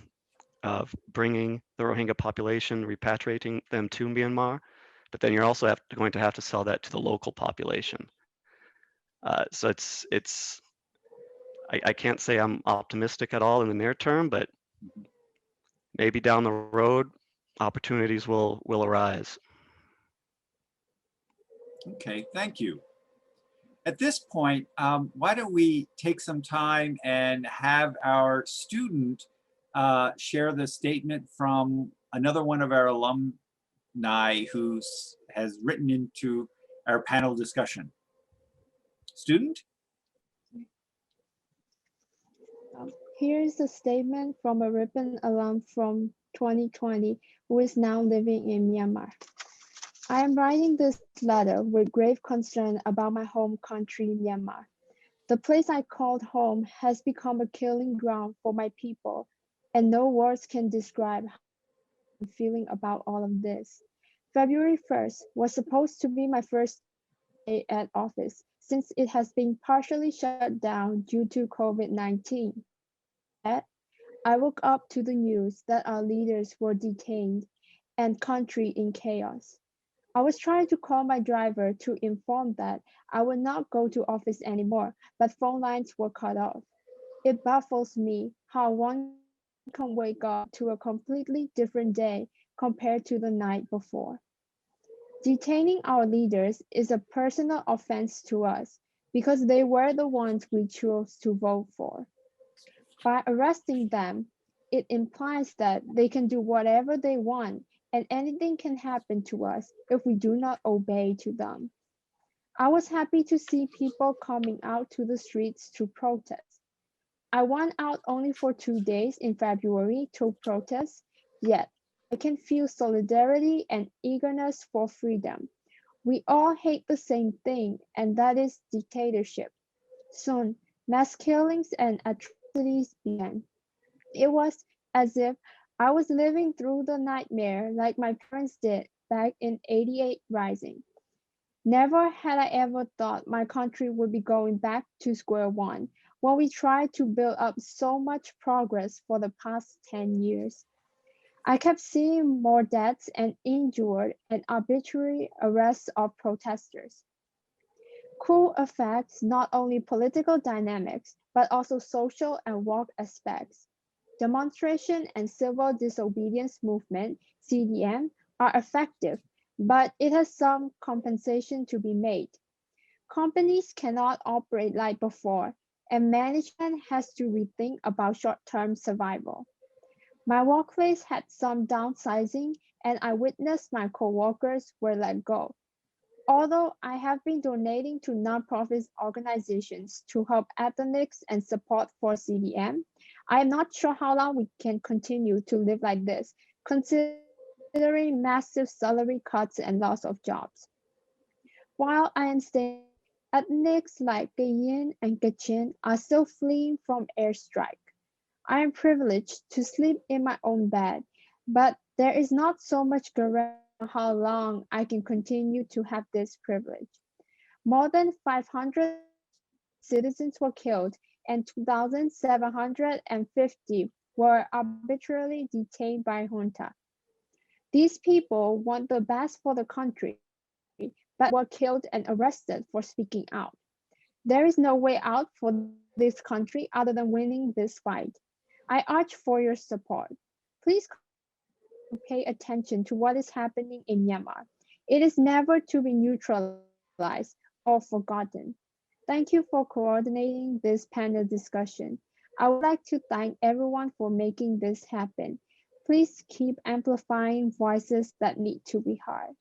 of bringing the Rohingya population, repatriating them to Myanmar, but then you're also going to have to sell that to the local population. So I can't say I'm optimistic at all in the near term, but maybe down the road, opportunities will arise. Okay, thank you. At this point, why don't we take some time and have our student share the statement from another one of our alumni who has written into our panel discussion. Student? Here's a statement from a Ripon alum from 2020 who is now living in Myanmar. I am writing this letter with grave concern about my home country, Myanmar. The place I called home has become a killing ground for my people, and no words can describe how I'm feeling about all of this. February 1st was supposed to be my first day at office since it has been partially shut down due to COVID-19. I woke up to the news that our leaders were detained and country in chaos. I was trying to call my driver to inform that I would not go to office anymore, but phone lines were cut off. It baffles me how one can wake up to a completely different day compared to the night before. Detaining our leaders is a personal offense to us because they were the ones we chose to vote for. By arresting them, it implies that they can do whatever they want and anything can happen to us if we do not obey to them. I was happy to see people coming out to the streets to protest. I went out only for 2 days in February to protest, yet I can feel solidarity and eagerness for freedom. We all hate the same thing, and that is dictatorship. Soon, mass killings and atrocities began. It was as if I was living through the nightmare like my parents did back in '88 Rising. Never had I ever thought my country would be going back to square one when we tried to build up so much progress for the past 10 years. I kept seeing more deaths and injured and arbitrary arrests of protesters. Coup affects not only political dynamics, but also social and work aspects. Demonstration and civil disobedience movement, CDM, are effective, but it has some compensation to be made. Companies cannot operate like before, and management has to rethink about short-term survival. My workplace had some downsizing, and I witnessed my coworkers were let go. Although I have been donating to nonprofit organizations to help ethnics and support for CDM, I am not sure how long we can continue to live like this, considering massive salary cuts and loss of jobs. While I understand ethnics like Kayin and Kachin are still fleeing from airstrike, I am privileged to sleep in my own bed, but there is not so much guarantee on how long I can continue to have this privilege. More than 500 citizens were killed and 2,750 were arbitrarily detained by junta. These people want the best for the country, but were killed and arrested for speaking out. There is no way out for this country other than winning this fight. I urge for your support. Please pay attention to what is happening in Myanmar. It is never to be neutralized or forgotten. Thank you for coordinating this panel discussion. I would like to thank everyone for making this happen. Please keep amplifying voices that need to be heard.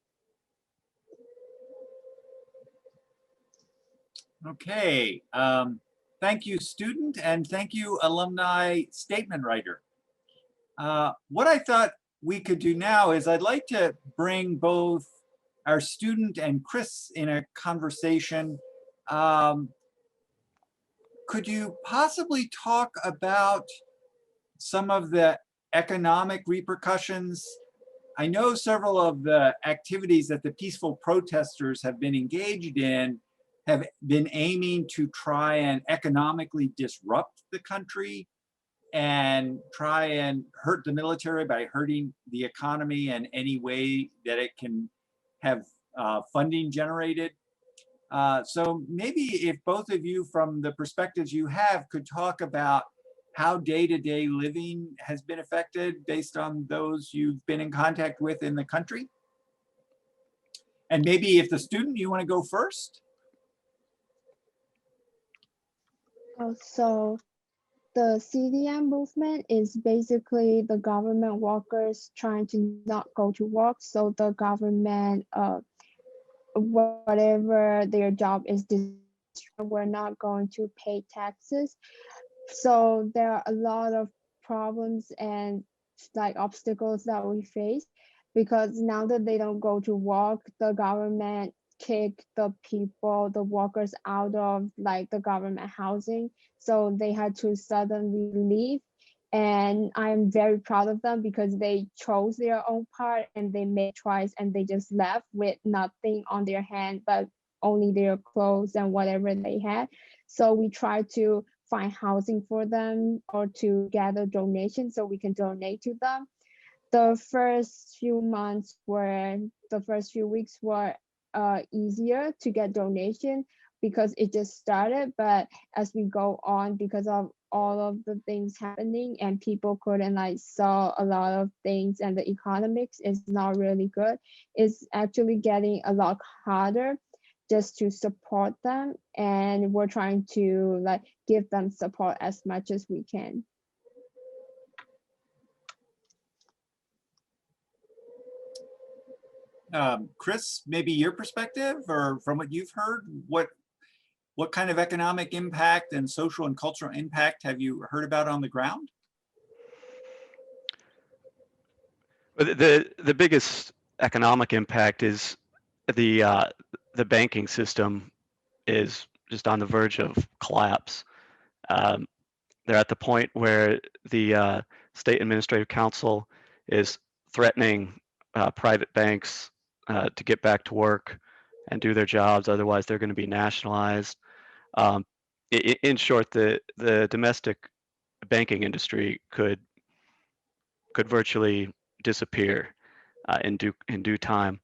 Okay, thank you, student, and thank you, alumni statement writer. What I thought we could do now is I'd like to bring both our student and Chris in a conversation. Could you possibly talk about some of the economic repercussions? I know several of the activities that the peaceful protesters have been engaged in have been aiming to try and economically disrupt the country and try and hurt the military by hurting the economy in any way that it can have funding generated. So maybe if both of you, from the perspectives you have, could talk about how day-to-day living has been affected based on those you've been in contact with in the country. And maybe if the student, you want to go first? So the CDN movement is basically the government workers trying to not go to work. So the government, whatever their job is, we're not going to pay taxes. So there are a lot of problems and like obstacles that we face, because now that they don't go to work, the government kick the people, the workers, out of like the government housing. So they had to suddenly leave. And I'm very proud of them because they chose their own part and they made choice and they just left with nothing on their hand, but only their clothes and whatever they had. So we try to find housing for them or to gather donations so we can donate to them. The first few weeks were easier to get donation because it just started. But as we go on, because of all of the things happening and people couldn't like saw a lot of things and the economics is not really good, it's actually getting a lot harder just to support them, and we're trying to like give them support as much as we can. Chris, maybe your perspective, or from what you've heard, what kind of economic impact and social and cultural impact have you heard about on the ground? The biggest economic impact is the banking system is just on the verge of collapse. They're at the point where the State Administrative Council is threatening private banks to get back to work and do their jobs, otherwise they're going to be nationalized. In short, the domestic banking industry could virtually disappear in due time.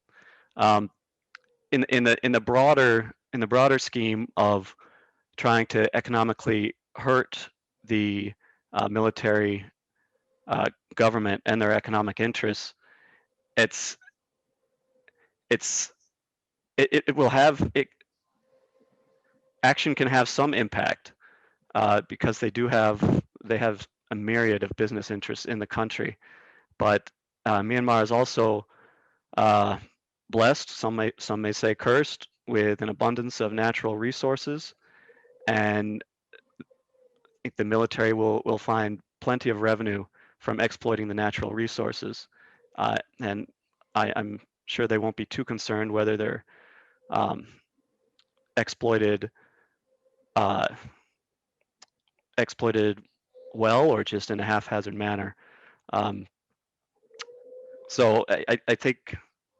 In the broader scheme of trying to economically hurt the military government and their economic interests, it will have action can have some impact because they have a myriad of business interests in the country, but Myanmar is also blessed, some may say cursed, with an abundance of natural resources, and I think the military will find plenty of revenue from exploiting the natural resources, and I'm sure they won't be too concerned whether they're exploited exploited well or just in a haphazard manner. So I think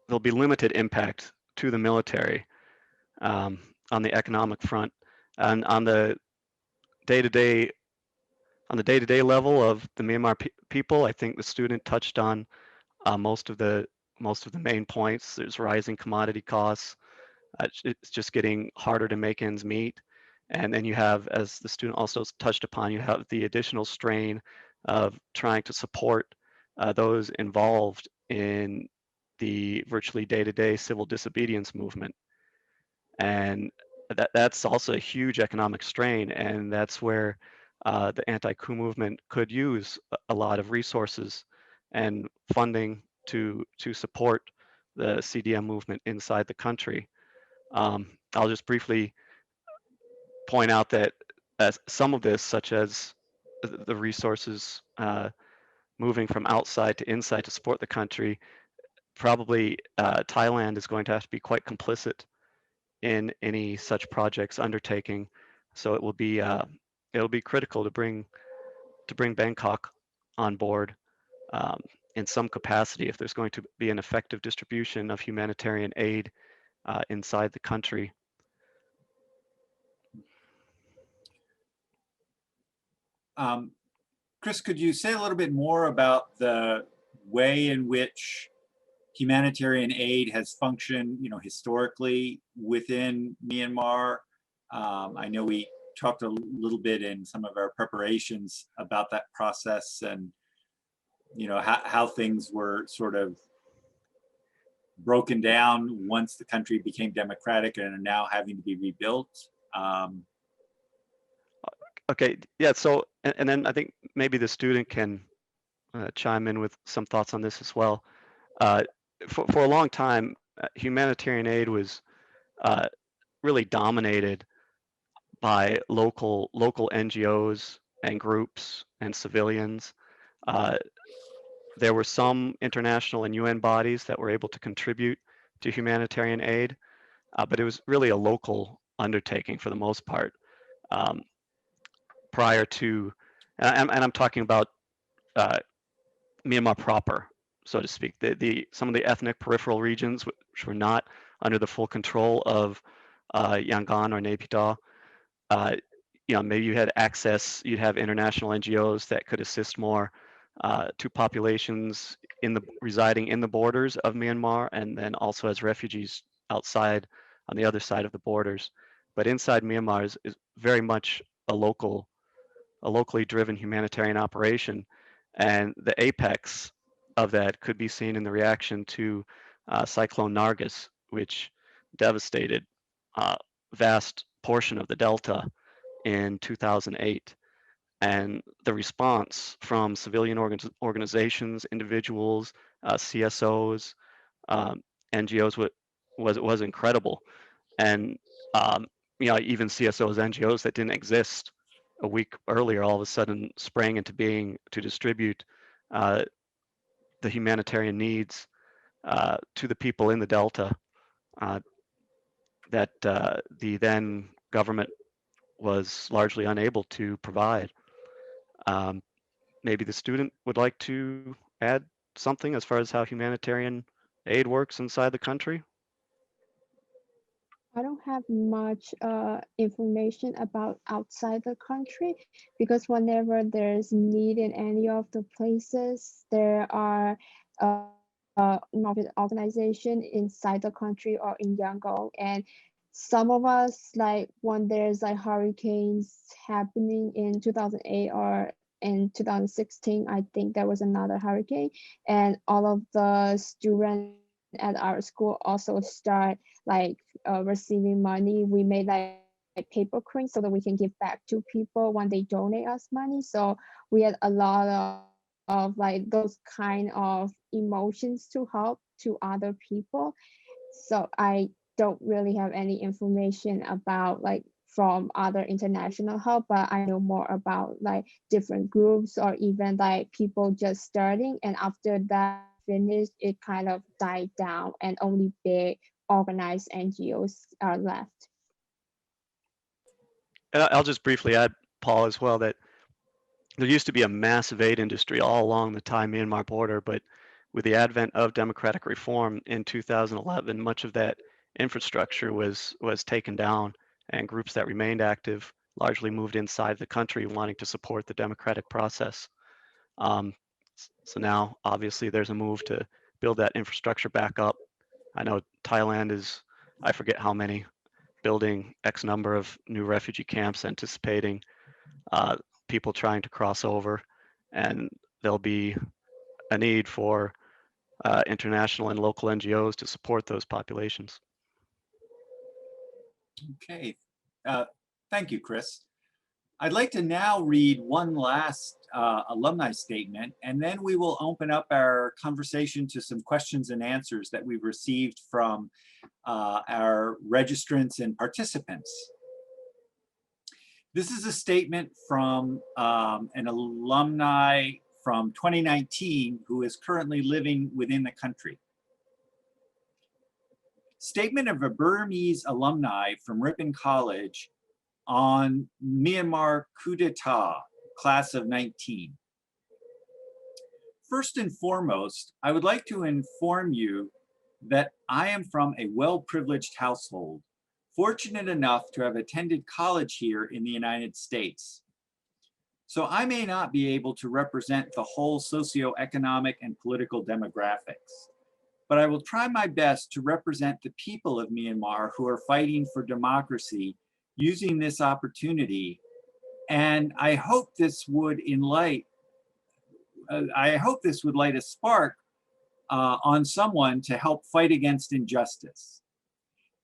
there'll be limited impact to the military on the economic front, and on the day-to-day level of the Myanmar people. I think the student touched on most of the main points. There's rising commodity costs. It's just getting harder to make ends meet. And then you have, as the student also touched upon, you have the additional strain of trying to support those involved in the virtually day-to-day civil disobedience movement. And that's also a huge economic strain, and that's where the anti-coup movement could use a lot of resources and funding to support the CDM movement inside the country. I'll just briefly point out that some of this, such as the resources moving from outside to inside to support the country, probably Thailand is going to have to be quite complicit in any such projects undertaking. So it'll be critical to bring Bangkok on board in some capacity if there's going to be an effective distribution of humanitarian aid inside the country. Chris, could you say a little bit more about the way in which humanitarian aid has functioned, historically within Myanmar? I know we talked a little bit in some of our preparations about that process, and how things were sort of broken down once the country became democratic and are now having to be rebuilt. Okay, yeah. So, and then I think maybe the student can chime in with some thoughts on this as well. For a long time, humanitarian aid was really dominated by local NGOs and groups and civilians. There were some international and UN bodies that were able to contribute to humanitarian aid, but it was really a local undertaking for the most part. Prior to, and I'm talking about Myanmar proper, so to speak, some of the ethnic peripheral regions which were not under the full control of Yangon or Naypyidaw. Maybe you had access, you'd have international NGOs that could assist more to populations residing in the borders of Myanmar, and then also as refugees outside on the other side of the borders. But inside Myanmar is very much a local a locally driven humanitarian operation. And the apex of that could be seen in the reaction to Cyclone Nargis, which devastated a vast portion of the Delta in 2008. And the response from civilian organizations, individuals, CSOs, NGOs was incredible. And even CSOs, NGOs that didn't exist a week earlier, all of a sudden sprang into being to distribute the humanitarian needs to the people in the Delta that the then government was largely unable to provide. Maybe the student would like to add something as far as how humanitarian aid works inside the country. I don't have much information about outside the country because whenever there's need in any of the places, there are nonprofit organization inside the country or in Yangon. And some of us, like when there's like hurricanes happening in 2008 or in 2016, I think there was another hurricane, and all of the students at our school also start like receiving money. We made like paper cranes so that we can give back to people when they donate us money. So we had a lot of like those kind of emotions to help to other people. So I don't really have any information about like from other international help, but I know more about like different groups or even like people just starting, and after that finished, it kind of died down and only big organized NGOs are left. And I'll just briefly add, Paul, as well, that there used to be a massive aid industry all along the Thai-Myanmar border, but with the advent of democratic reform in 2011, much of that infrastructure was taken down, and groups that remained active largely moved inside the country wanting to support the democratic process. So now, obviously, there's a move to build that infrastructure back up. I know Thailand is, I forget how many, building X number of new refugee camps, anticipating people trying to cross over, and there'll be a need for international and local NGOs to support those populations. Okay, thank you, Chris. I'd like to now read one last alumni statement, and then we will open up our conversation to some questions and answers that we've received from our registrants and participants. This is a statement from an alumni from 2019 who is currently living within the country. Statement of a Burmese alumni from Ripon College on Myanmar coup d'etat, class of 19. First and foremost, I would like to inform you that I am from a well-privileged household, fortunate enough to have attended college here in the United States. So I may not be able to represent the whole socioeconomic and political demographics, but I will try my best to represent the people of Myanmar who are fighting for democracy using this opportunity. And I hope this would light a spark on someone to help fight against injustice.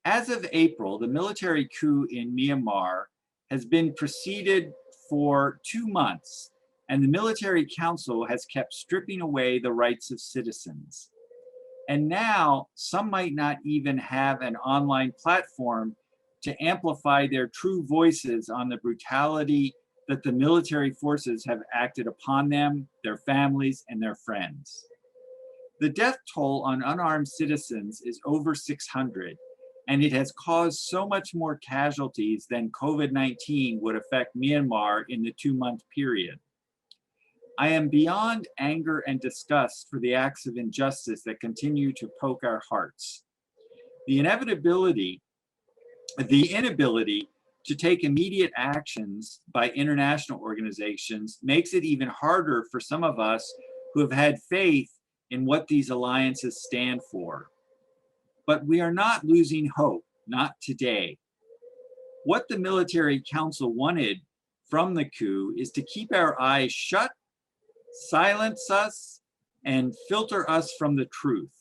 As of April, the military coup in Myanmar has been preceded for 2 months, and the military council has kept stripping away the rights of citizens. And now some might not even have an online platform to amplify their true voices on the brutality that the military forces have acted upon them, their families, and their friends. The death toll on unarmed citizens is over 600, and it has caused so much more casualties than COVID-19 would affect Myanmar in the 2-month period. I am beyond anger and disgust for the acts of injustice that continue to poke our hearts. The inability to take immediate actions by international organizations makes it even harder for some of us who have had faith in what these alliances stand for. But we are not losing hope, not today. What the military council wanted from the coup is to keep our eyes shut, silence us, and filter us from the truth.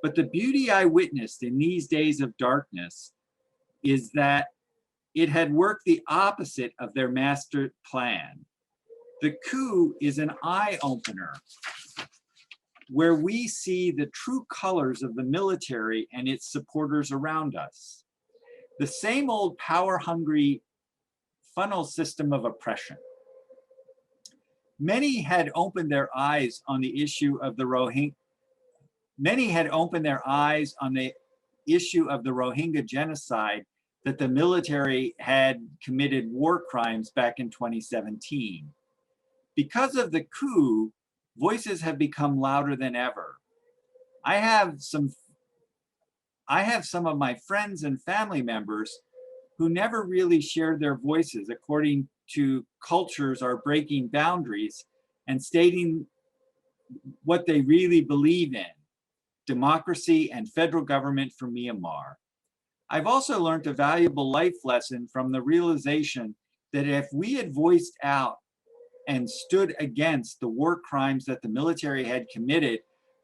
But the beauty I witnessed in these days of darkness is that it had worked the opposite of their master plan. The coup is an eye-opener where we see the true colors of the military and its supporters around us. The same old power-hungry funnel system of oppression. Many had opened their eyes on the issue of the Rohingya. Many had opened their eyes on the issue of the Rohingya genocide that the military had committed war crimes back in 2017. Because of the coup, voices have become louder than ever. I have some of my friends and family members who never really shared their voices according to cultures are breaking boundaries and stating what they really believe in, democracy and federal government for Myanmar. I've also learned a valuable life lesson from the realization that if we had voiced out and stood against the war crimes that the military had committed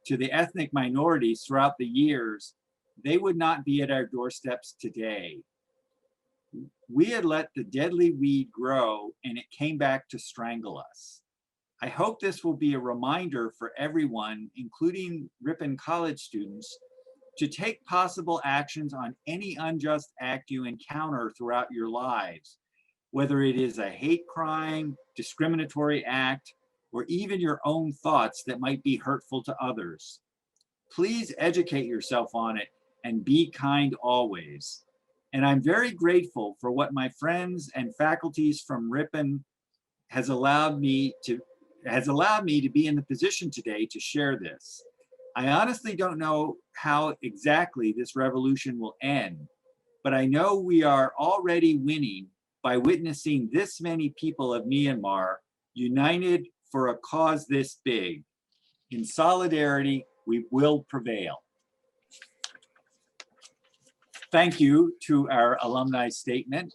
to the ethnic minorities throughout the years, they would not be at our doorsteps today. We had let the deadly weed grow and it came back to strangle us. I hope this will be a reminder for everyone, including Ripon College students, to take possible actions on any unjust act you encounter throughout your lives, whether it is a hate crime, discriminatory act, or even your own thoughts that might be hurtful to others. Please educate yourself on it and be kind always. And I'm very grateful for what my friends and faculties from Ripon has allowed me to be in the position today to share this. I honestly don't know how exactly this revolution will end, but I know we are already winning by witnessing this many people of Myanmar united for a cause this big. In solidarity, we will prevail. Thank you to our alumni statement.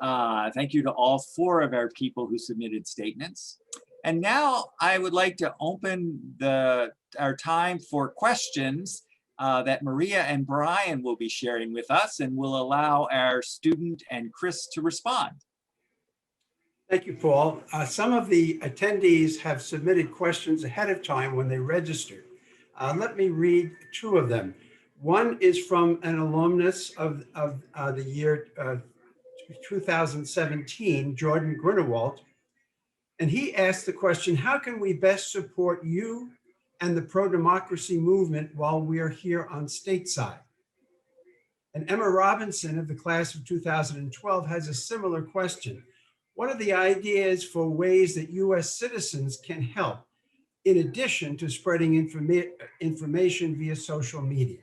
Thank you to all 4 of our people who submitted statements. And now I would like to open our time for questions that Maria and Brian will be sharing with us, and will allow our student and Chris to respond. Thank you, Paul. Some of the attendees have submitted questions ahead of time when they registered. Let me read 2 of them. One is from an alumnus of the year 2017, Jordan Grunewald, and he asked the question, how can we best support you and the pro-democracy movement while we are here on stateside? And Emma Robinson of the class of 2012 has a similar question. What are the ideas for ways that US citizens can help in addition to spreading information via social media?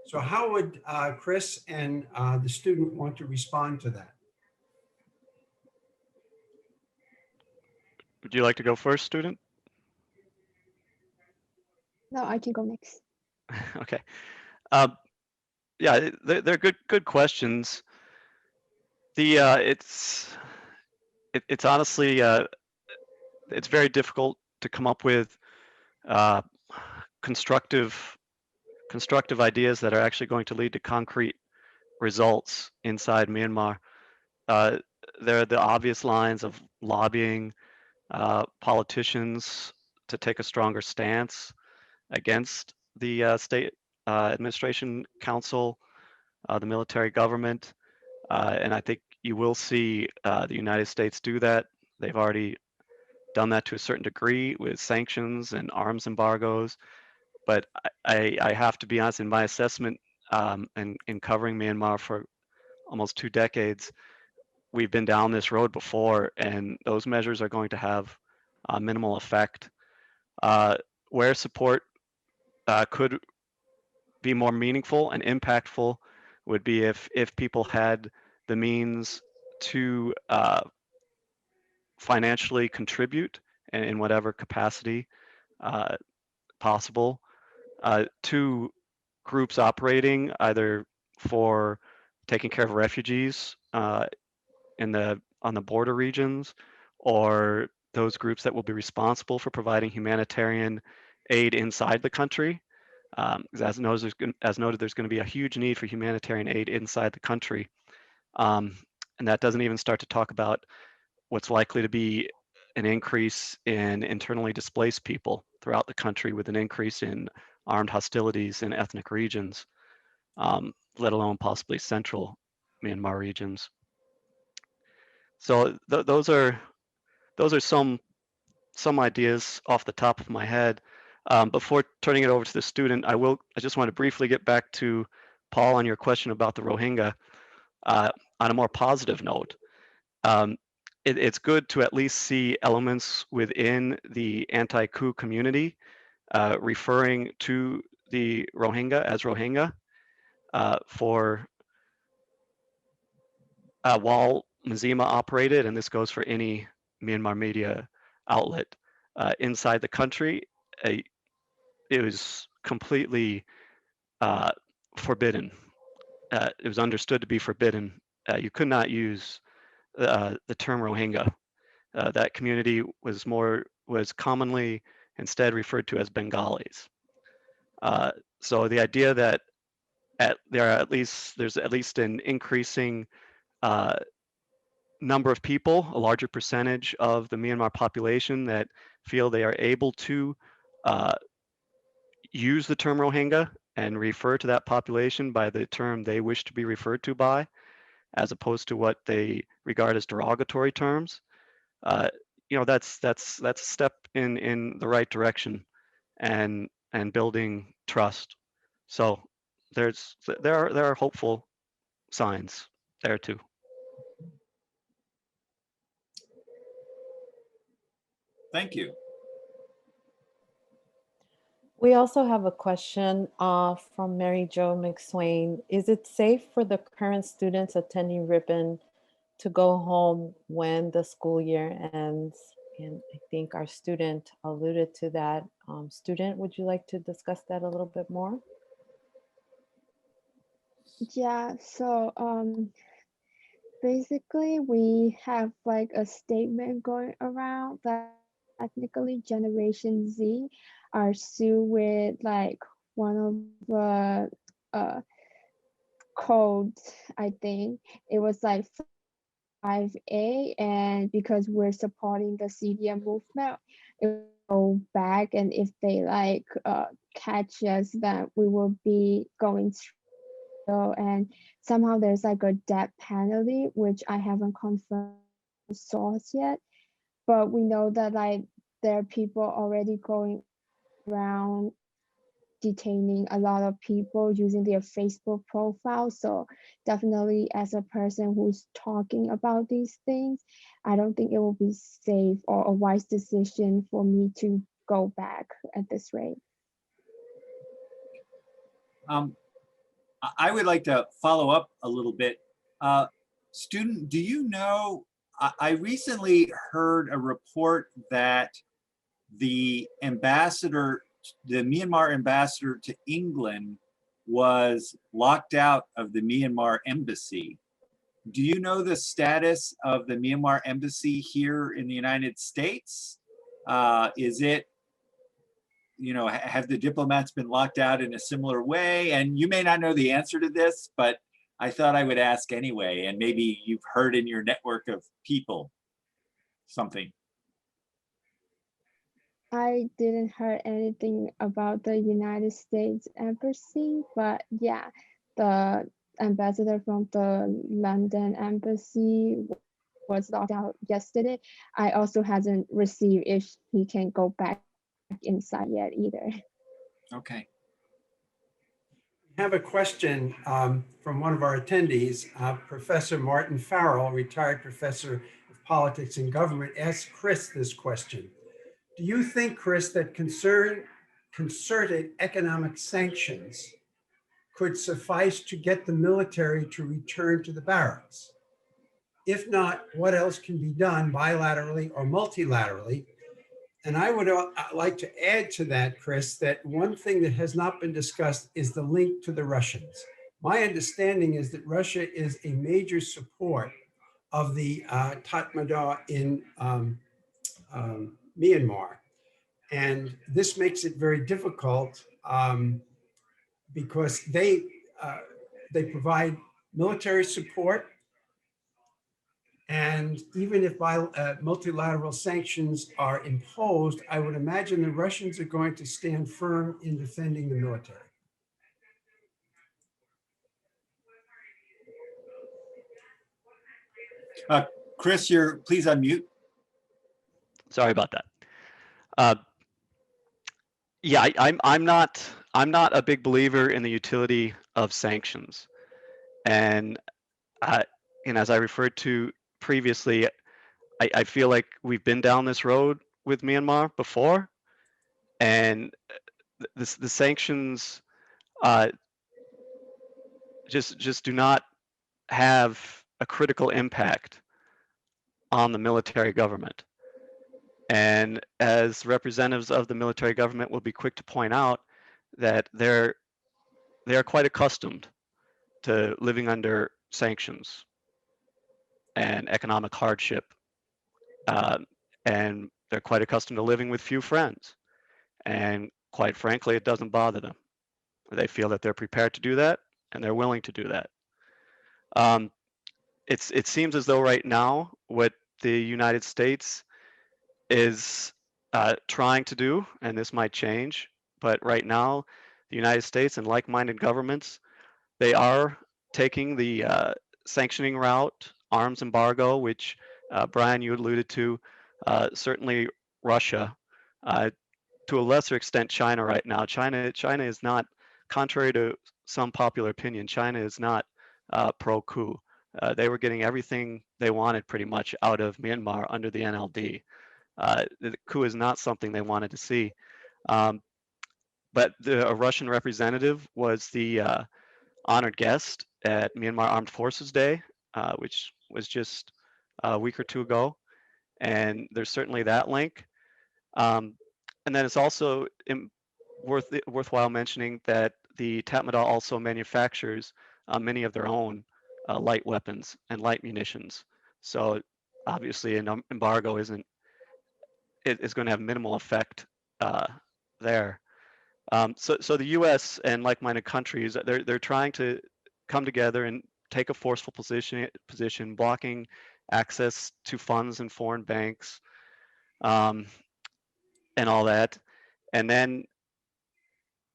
So how would Chris and the student want to respond to that? Would you like to go first, student? No, I can go next. Okay. Yeah, they're good questions. It's honestly it's very difficult to come up with constructive ideas that are actually going to lead to concrete results inside Myanmar. There are the obvious lines of lobbying politicians to take a stronger stance against the state administration council, the military government, and I think you will see the United States do that. They've already done that to a certain degree with sanctions and arms embargoes. But I have to be honest, in my assessment and in covering Myanmar for almost 2 decades, we've been down this road before, and those measures are going to have minimal effect. Where support could be more meaningful and impactful would be if people had the means to financially contribute in whatever capacity possible to groups operating either for taking care of refugees in the on the border regions, or those groups that will be responsible for providing humanitarian aid inside the country. As noted, there's going to be a huge need for humanitarian aid inside the country. And that doesn't even start to talk about what's likely to be an increase in internally displaced people throughout the country, with an increase in armed hostilities in ethnic regions, let alone possibly central Myanmar regions. So those are some ideas off the top of my head. Before turning it over to the student, I just want to briefly get back to Paul on your question about the Rohingya. On a more positive note, it's good to at least see elements within the anti-coup community referring to the Rohingya as Rohingya for while Mazima operated, and this goes for any Myanmar media outlet inside the country. It was completely forbidden. It was understood to be forbidden. You could not use the term Rohingya. That community was commonly instead referred to as Bengalis. So the idea that there's at least an increasing number of people, a larger percentage of the Myanmar population that feel they are able to use the term Rohingya and refer to that population by the term they wish to be referred to by, as opposed to what they regard as derogatory terms. That's a step in the right direction, and building trust. So there are hopeful signs there too. Thank you. We also have a question from Mary Jo McSwain. Is it safe for the current students attending Ripon to go home when the school year ends? And I think our student alluded to that. Student, would you like to discuss that a little bit more? Yeah, so basically we have like a statement going around that technically Generation Z are still with like one of the codes, I think. It was like 5A, and because we're supporting the Cdn movement, it will go back, and if they like catch us, then we will be going through, and somehow there's like a death penalty, which I haven't confirmed the source yet, but we know that like there are people already going around detaining a lot of people using their Facebook profile. So definitely, as a person who's talking about these things, I don't think it will be safe or a wise decision for me to go back at this rate. I would like to follow up a little bit. Student, do you know, I recently heard a report that the Myanmar ambassador to England was locked out of the Myanmar embassy. Do you know the status of the Myanmar embassy here in the United States? Is it, have the diplomats been locked out in a similar way? And you may not know the answer to this, but I thought I would ask anyway, and maybe you've heard in your network of people something. I didn't hear anything about the United States embassy, but yeah, the ambassador from the London embassy was locked out yesterday. I also hasn't received if he can go back inside yet either. Okay. I have a question from one of our attendees, Professor Martin Farrell, retired professor of politics and government, asked Chris this question. Do you think, Chris, that concerted economic sanctions could suffice to get the military to return to the barracks? If not, what else can be done bilaterally or multilaterally? And I would like to add to that, Chris, that one thing that has not been discussed is the link to the Russians. My understanding is that Russia is a major support of the Tatmadaw in Myanmar. And this makes it very difficult because they provide military support. And even if multilateral sanctions are imposed, I would imagine the Russians are going to stand firm in defending the military. Chris, please unmute. Sorry about that. Yeah, I'm not a big believer in the utility of sanctions, and as I referred to previously, I feel like we've been down this road with Myanmar before, and the sanctions just do not have a critical impact on the military government. And as representatives of the military government will be quick to point out that they are quite accustomed to living under sanctions and economic hardship, and they're quite accustomed to living with few friends. And quite frankly, it doesn't bother them. They feel that they're prepared to do that, and they're willing to do that. It seems as though right now what the United States is trying to do, and this might change, but right now the United States and like-minded governments, they are taking the sanctioning route, arms embargo, which Brian, you alluded to, certainly Russia, to a lesser extent China right now. China is not, contrary to some popular opinion, China is not pro-coup. They were getting everything they wanted pretty much out of Myanmar under the NLD. The coup is not something they wanted to see. But a Russian representative was the honored guest at Myanmar Armed Forces Day, which was just a week or two ago. And there's certainly that link. And then it's also worthwhile mentioning that the Tatmadaw also manufactures many of their own light weapons and light munitions. So obviously an embargo is going to have minimal effect there. So the U.S. and like-minded countries, they're trying to come together and take a forceful position, blocking access to funds in foreign banks, and all that. And then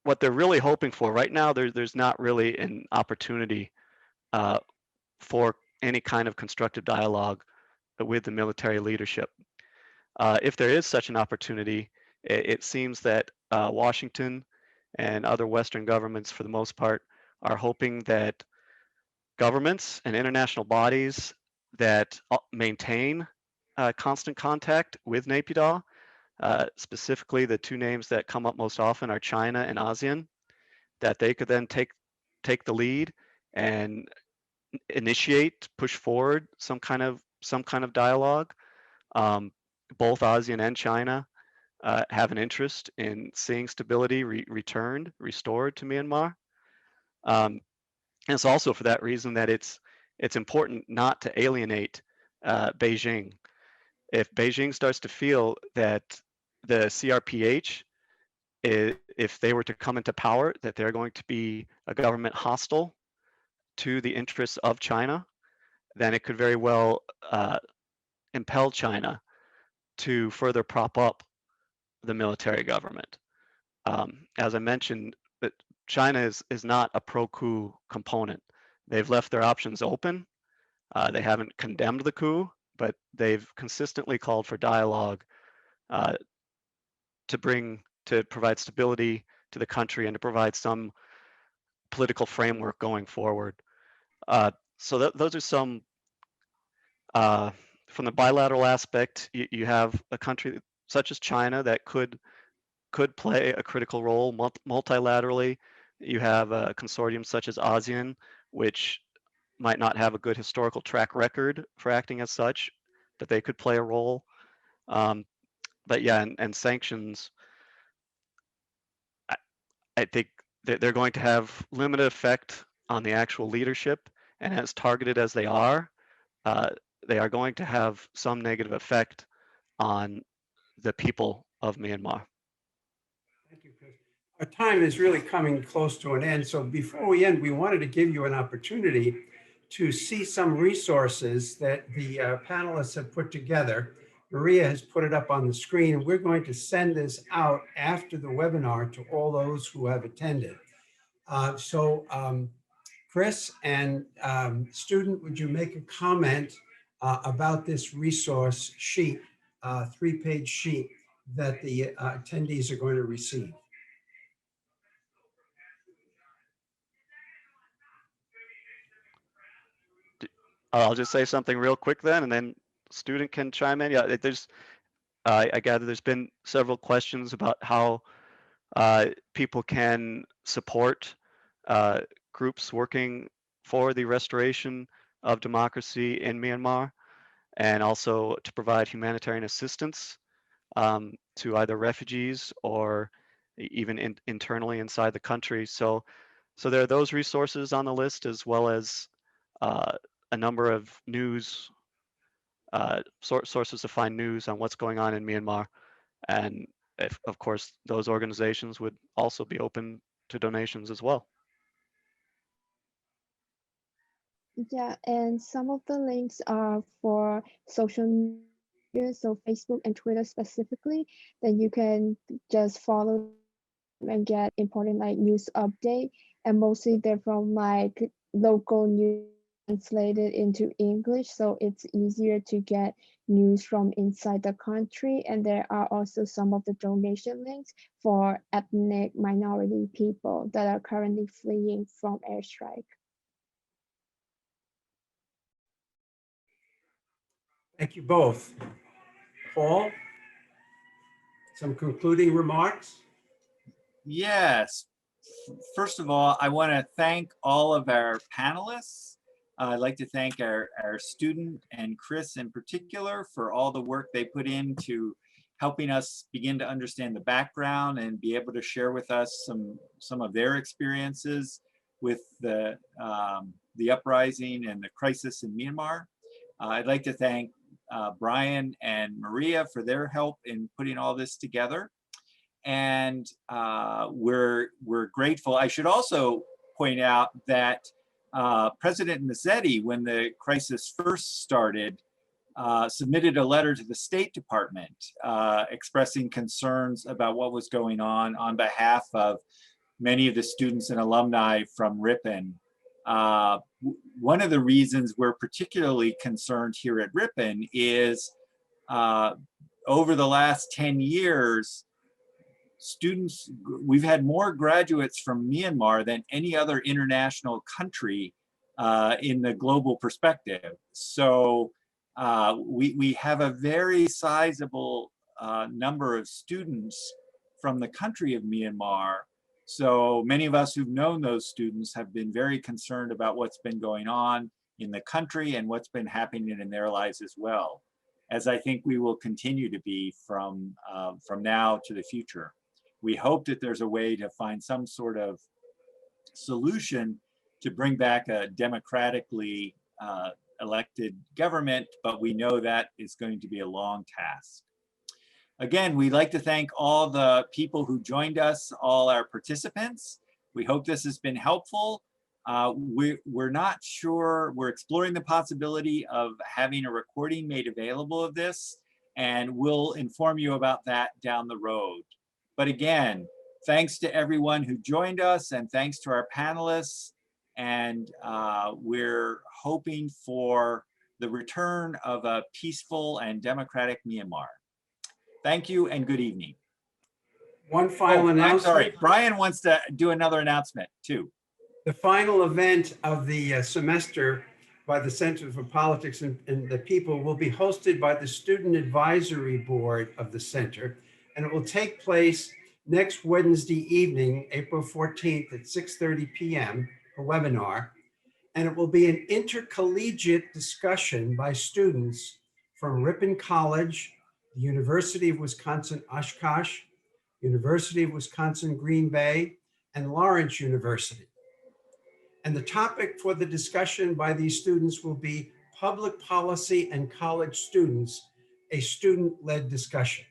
what they're really hoping for right now, there's not really an opportunity for any kind of constructive dialogue with the military leadership. If there is such an opportunity, it seems that Washington and other Western governments, for the most part, are hoping that governments and international bodies that maintain constant contact with Naypyidaw, specifically the two names that come up most often are China and ASEAN, that they could then take the lead and push forward some kind of dialogue. Both ASEAN and China have an interest in seeing stability restored to Myanmar. And it's also for that reason that it's important not to alienate Beijing. If Beijing starts to feel that the CRPH, if they were to come into power, that they're going to be a government hostile to the interests of China, then it could very well impel China to further prop up the military government. As I mentioned, that China is not a pro-coup component. They've left their options open. They haven't condemned the coup, but they've consistently called for dialogue to provide stability to the country and to provide some political framework going forward. So those are some, from the bilateral aspect, you have a country such as China that could play a critical role multilaterally. You have a consortium such as ASEAN, which might not have a good historical track record for acting as such, but they could play a role. But yeah, and sanctions, I think they're going to have limited effect on the actual leadership, and as targeted as they are, they are going to have some negative effect on the people of Myanmar. Thank you, Chris. Our time is really coming close to an end. So before we end, we wanted to give you an opportunity to see some resources that the panelists have put together. Maria has put it up on the screen, and we're going to send this out after the webinar to all those who have attended. Chris and student, would you make a comment about this resource sheet, 3-page sheet that the attendees are going to receive? I'll just say something real quick then, and then student can chime in. Yeah, I gather there's been several questions about how people can support groups working for the restoration of democracy in Myanmar, and also to provide humanitarian assistance to either refugees or even internally inside the country. So there are those resources on the list, as well as a number of news sources to find news on what's going on in Myanmar. And of course, those organizations would also be open to donations as well. Yeah, and some of the links are for social media, so Facebook and Twitter specifically, then you can just follow and get important like news update. And mostly they're from like local news translated into English, so it's easier to get news from inside the country. And there are also some of the donation links for ethnic minority people that are currently fleeing from airstrike. Thank you both. Paul, some concluding remarks? Yes. First of all, I want to thank all of our panelists. I'd like to thank our student and Chris in particular for all the work they put into helping us begin to understand the background and be able to share with us some of their experiences with the uprising and the crisis in Myanmar. I'd like to thank Brian and Maria for their help in putting all this together. And we're grateful. I should also point out that President Nzetti, when the crisis first started, submitted a letter to the State Department expressing concerns about what was going on behalf of many of the students and alumni from Ripon. One of the reasons we're particularly concerned here at Ripon is over the last 10 years, we've had more graduates from Myanmar than any other international country in the global perspective. So we have a very sizable number of students from the country of Myanmar. So many of us who've known those students have been very concerned about what's been going on in the country and what's been happening in their lives as well, as I think we will continue to be from now to the future. We hope that there's a way to find some sort of solution to bring back a democratically elected government, but we know that is going to be a long task. Again, we'd like to thank all the people who joined us, all our participants. We hope this has been helpful. We're not sure, we're exploring the possibility of having a recording made available of this, and we'll inform you about that down the road. But again, thanks to everyone who joined us, and thanks to our panelists. And we're hoping for the return of a peaceful and democratic Myanmar. Thank you and good evening. One final announcement. I'm sorry, Brian wants to do another announcement too. The final event of the semester by the Center for Politics and the People will be hosted by the Student Advisory Board of the Center, and it will take place next Wednesday evening, April 14th at 6:30 p.m., a webinar, and it will be an intercollegiate discussion by students from Ripon College, the University of Wisconsin-Oshkosh, University of Wisconsin-Green Bay, and Lawrence University. And the topic for the discussion by these students will be Public Policy and College Students, a student-led discussion.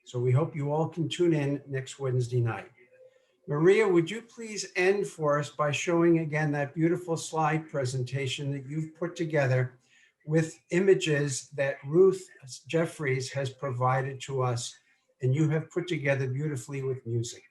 So we hope you all can tune in next Wednesday night. Maria, would you please end for us by showing again that beautiful slide presentation that you've put together with images that Ruth Jeffries has provided to us, and you have put together beautifully with music.